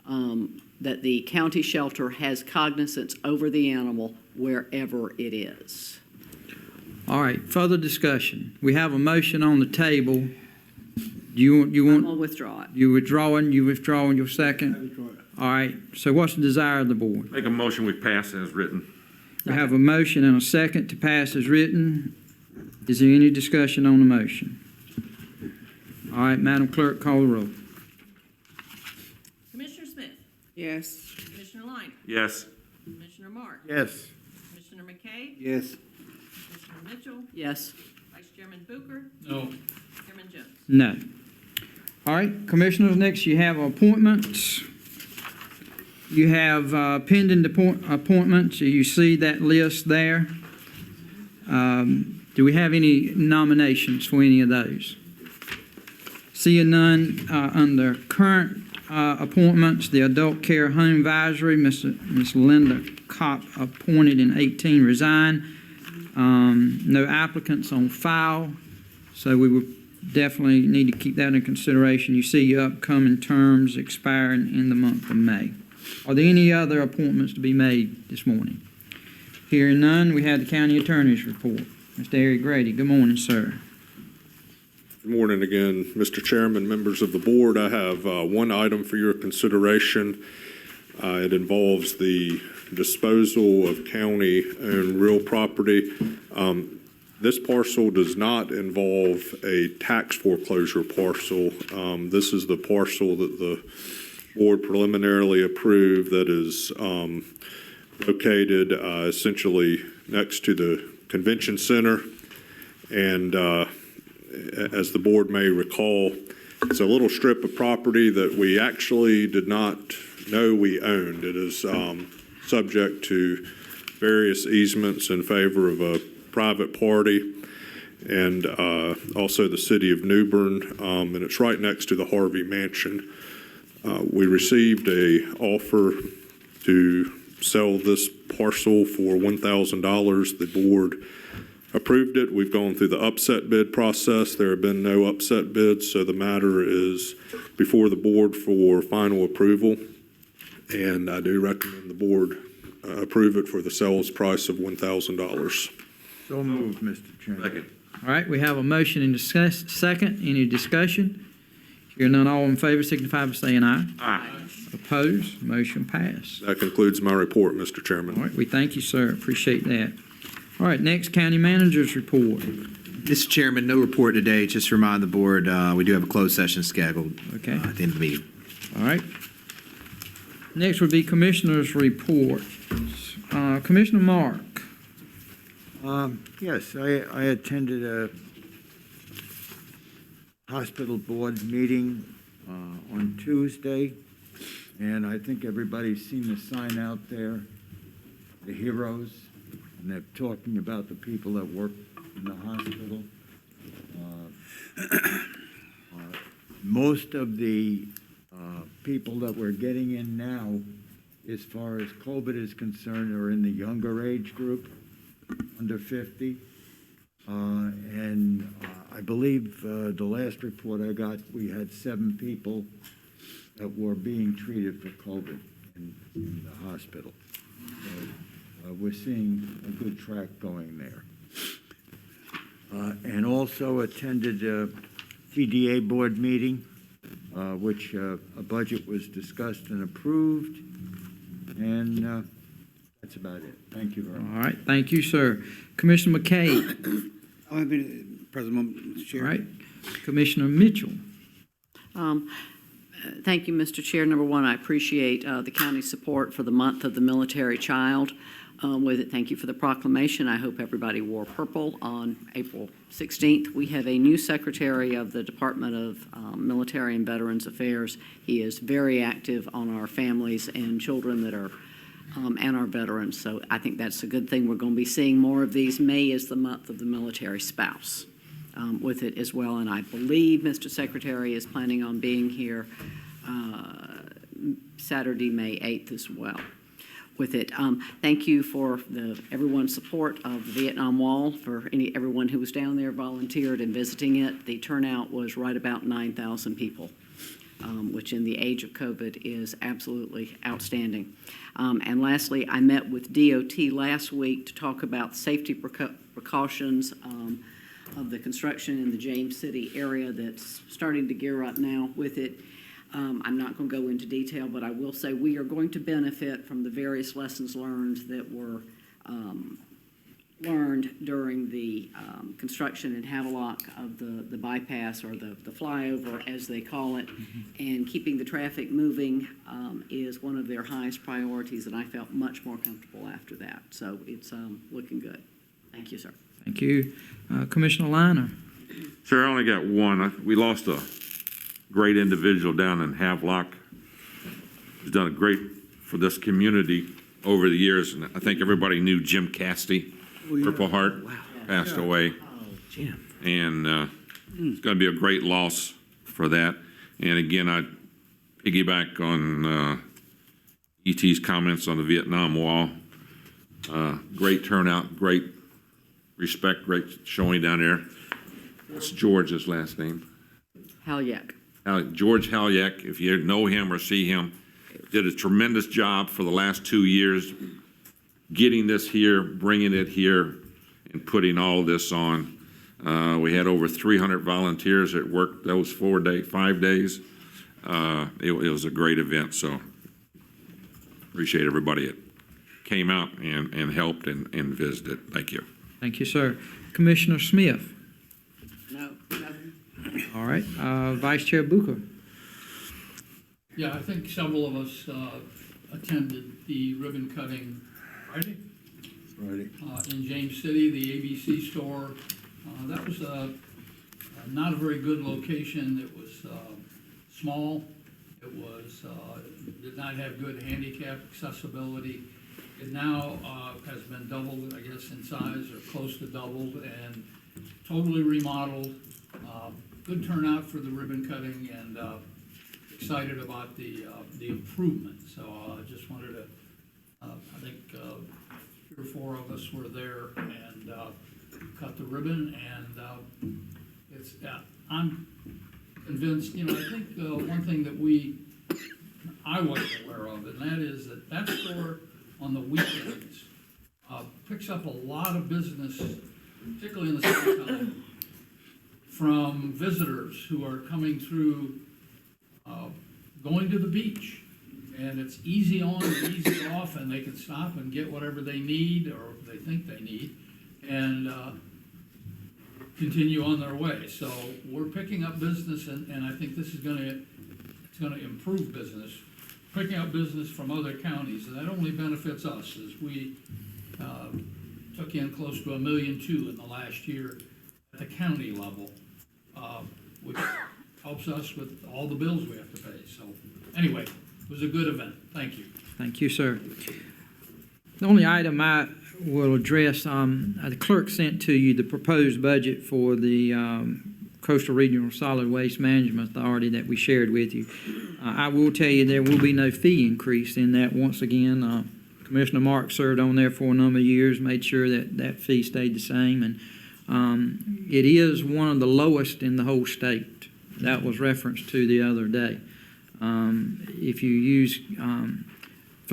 that the county shelter has cognizance over the animal wherever it is. All right, further discussion. We have a motion on the table. You want? I'm gonna withdraw it. You withdrawing your second? All right, so what's the desire of the board? Make a motion, we pass as written. We have a motion and a second to pass as written. Is there any discussion on the motion? All right, Madam Clerk, call the roll. Commissioner Smith? Yes. Commissioner Line? Yes. Commissioner Mark? Yes. Commissioner McKay? Yes. Commissioner Mitchell? Yes. Vice Chairman Booker? No. Chairman Jones? No. All right, Commissioners, next you have appointments. You have pending appointments. You see that list there. Do we have any nominations for any of those? Seeing none, under current appointments, the Adult Care Home Advisory, Miss Linda Kopp, appointed in 18, resigned. No applicants on file, so we would definitely need to keep that in consideration. You see your upcoming terms expiring in the month of May. Are there any other appointments to be made this morning? Hearing none, we have the county attorney's report. Mr. Eric Grady, good morning, sir. Good morning again, Mr. Chairman, members of the board. I have one item for your consideration. It involves the disposal of county-owned real property. This parcel does not involve a tax foreclosure parcel. This is the parcel that the board preliminarily approved that is located essentially next to the convention center. And as the board may recall, it's a little strip of property that we actually did not know we owned. It is subject to various easements in favor of a private party and also the city of New Bern, and it's right next to the Harvey Mansion. We received an offer to sell this parcel for $1,000. The board approved it. We've gone through the upset bid process. There have been no upset bids, so the matter is before the board for final approval. And I do recommend the board approve it for the sales price of $1,000. So moved, Mr. Chairman. Second. All right, we have a motion and second. Any discussion? Hearing none, all in favor signify by saying aye. Aye. Opposed? Motion passed. That concludes my report, Mr. Chairman. All right, we thank you, sir. Appreciate that. All right, next, county manager's report. Mr. Chairman, no report today. Just to remind the board, we do have a closed session scheduled Okay. at the end of the meeting. All right. Next would be commissioner's report. Commissioner Mark. Yes, I attended a hospital board meeting on Tuesday, and I think everybody's seen the sign out there, the heroes, and they're talking about the people that work in the hospital. Most of the people that we're getting in now, as far as COVID is concerned, are in the younger age group, under 50. And I believe the last report I got, we had 7 people that were being treated for COVID. in the hospital. So, we're seeing a good track going there. And also attended a TDA board meeting, which a budget was discussed and approved, and that's about it. Thank you very much. All right, thank you, sir. Commissioner McKay. I want to be President Chair. All right. Commissioner Mitchell. Thank you, Mr. Chair. Number one, I appreciate the county's support for the month of the military child. With it, thank you for the proclamation. I hope everybody wore purple on April 16th. We have a new secretary of the Department of Military and Veterans Affairs. He is very active on our families and children that are and our veterans. So I think that's a good thing. We're going to be seeing more of these. May is the month of the military spouse with it as well. And I believe Mr. Secretary is planning on being here Saturday, May 8th as well with it. Thank you for everyone's support of the Vietnam Wall, for everyone who was down there, volunteered, and visiting it. The turnout was right about 9,000 people, which in the age of COVID is absolutely outstanding. And lastly, I met with DOT last week to talk about safety precautions of the construction in the James City area that's starting to gear up now with it. I'm not going to go into detail, but I will say we are going to benefit from the various lessons learned that were learned during the construction in Havelock of the bypass, or the flyover as they call it, and keeping the traffic moving is one of their highest priorities, and I felt much more comfortable after that. So it's looking good. Thank you, sir. Thank you. Commissioner Liner. Sir, I only got one. We lost a great individual down in Havelock who's done a great for this community over the years, and I think everybody knew Jim Castey, Purple Heart, passed away. Jim. And it's going to be a great loss for that. And again, I piggyback on E.T.'s comments on the Vietnam Wall. Great turnout, great respect, great showing down there. What's George's last name? Halyak. George Halyak, if you know him or see him, did a tremendous job for the last 2 years getting this here, bringing it here, and putting all of this on. We had over 300 volunteers that worked those 5 days. It was a great event, so appreciate everybody that came out and helped and visited. Thank you. Thank you, sir. Commissioner Smith. No, nothing. All right. Vice Chair Booker. Yeah, I think several of us attended the ribbon cutting Friday in James City, the ABC store. That was not a very good location. It was small. It was did not have good handicap accessibility. It now has been doubled, I guess, in size, or close to doubled, and totally remodeled. Good turnout for the ribbon cutting, and excited about the improvement. So I just wanted to, I think 3 or 4 of us were there and cut the ribbon, and it's, I'm convinced, I think one thing that I wasn't aware of, and that is that store on the weekends picks up a lot of business, particularly in the summertime, from visitors who are coming through, going to the beach. And it's easy on and easy off, and they can stop and get whatever they need or they think they need, and continue on their way. So we're picking up business, and I think this is it's gonna improve business, picking up business from other counties, and that only benefits us, as we took in close to $1.2 million in the last year at the county level, which helps us with all the bills we have to pay. So anyway, it was a good event. Thank you. Thank you, sir. The only item I will address, the clerk sent to you the proposed budget for the Coastal Regional Solid Waste Management Authority that we shared with you. I will tell you there will be no fee increase in that. Once again, Commissioner Mark served on there for a number of years, made sure that that fee stayed the same, and it is one of the lowest in the whole state. That was referenced to the other day. If you use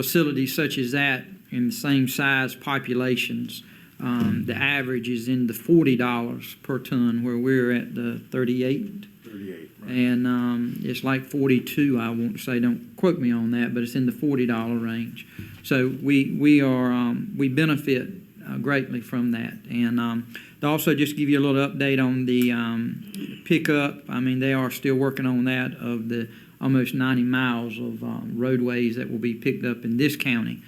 facilities such as that in the same size populations, the average is in the $40 per ton, where we're at the 38. 38, right. And it's like 42, I won't say, don't quote me on that, but it's in the $40 range. So we benefit greatly from that. And to also just give you a little update on the pickup, I mean, they are still working on that, of the almost 90 miles of roadways that will be picked up in this county,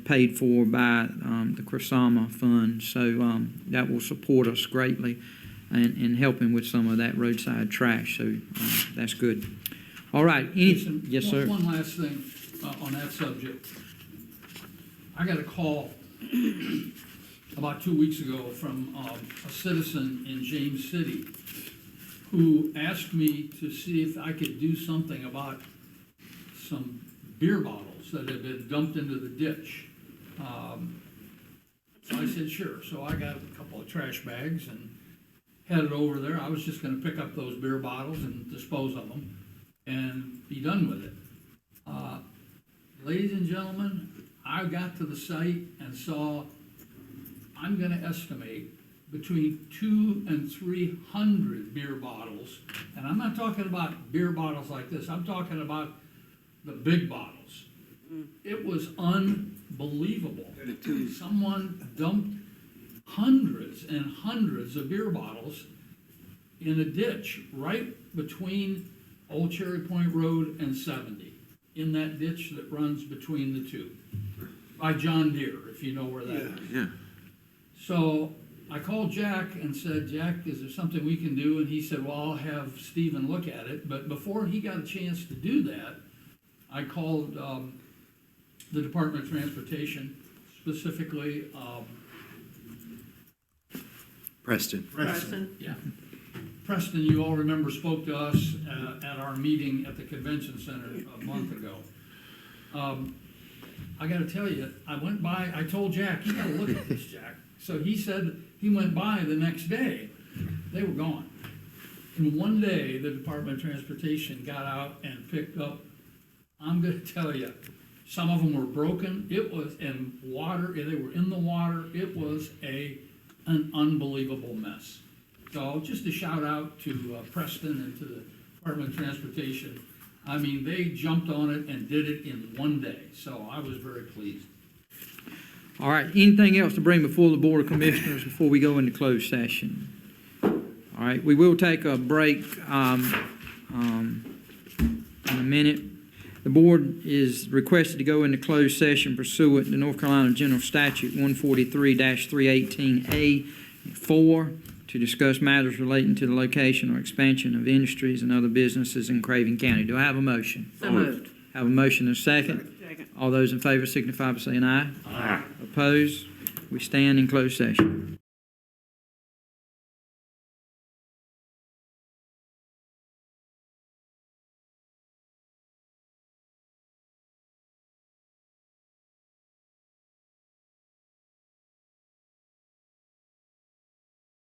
paid for by the Crosama Fund. So that will support us greatly in helping with some of that roadside trash. So that's good. All right. Listen, Yes, sir. One last thing on that subject. I got a call about 2 weeks ago from a citizen in James City who asked me to see if I could do something about some beer bottles that had been dumped into the ditch. So I said, sure. So I got a couple of trash bags and headed over there. I was just gonna pick up those beer bottles and dispose of them and be done with it. Ladies and gentlemen, I got to the site and saw, I'm gonna estimate between 200 and 300 beer bottles. And I'm not talking about beer bottles like this, I'm talking about the big bottles. It was unbelievable. Someone dumped hundreds and hundreds of beer bottles in a ditch right between Old Cherry Point Road and 70, in that ditch that runs between the two, by John Deere, if you know where that is. Yeah. So I called Jack and said, Jack, is there something we can do? And he said, well, I'll have Stephen look at it. But before he got a chance to do that, I called the Department of Transportation, specifically Preston. Preston. yeah. Preston, you all remember, spoke to us at our meeting at the convention center a month ago. I gotta tell you, I went by, I told Jack, you gotta look at this, Jack. So he said he went by the next day, they were gone. In one day, the Department of Transportation got out and picked up, I'm gonna tell you, some of them were broken, it was in water, they were in the water, it was an unbelievable mess. So just a shout out to Preston and to the Department of Transportation. I mean, they jumped on it and did it in one day, so I was very pleased. All right, anything else to bring before the Board of Commissioners before we go into closed session? All right, we will take a break in a minute. The board is requested to go into closed session pursuant to North Carolina General Statute 143-318A-4 to discuss matters relating to the location or expansion of industries and other businesses in Craven County. Do I have a motion? So moved. Have a motion and a second? Second. All those in favor signify by saying aye. Aye. Opposed? We stand in closed session.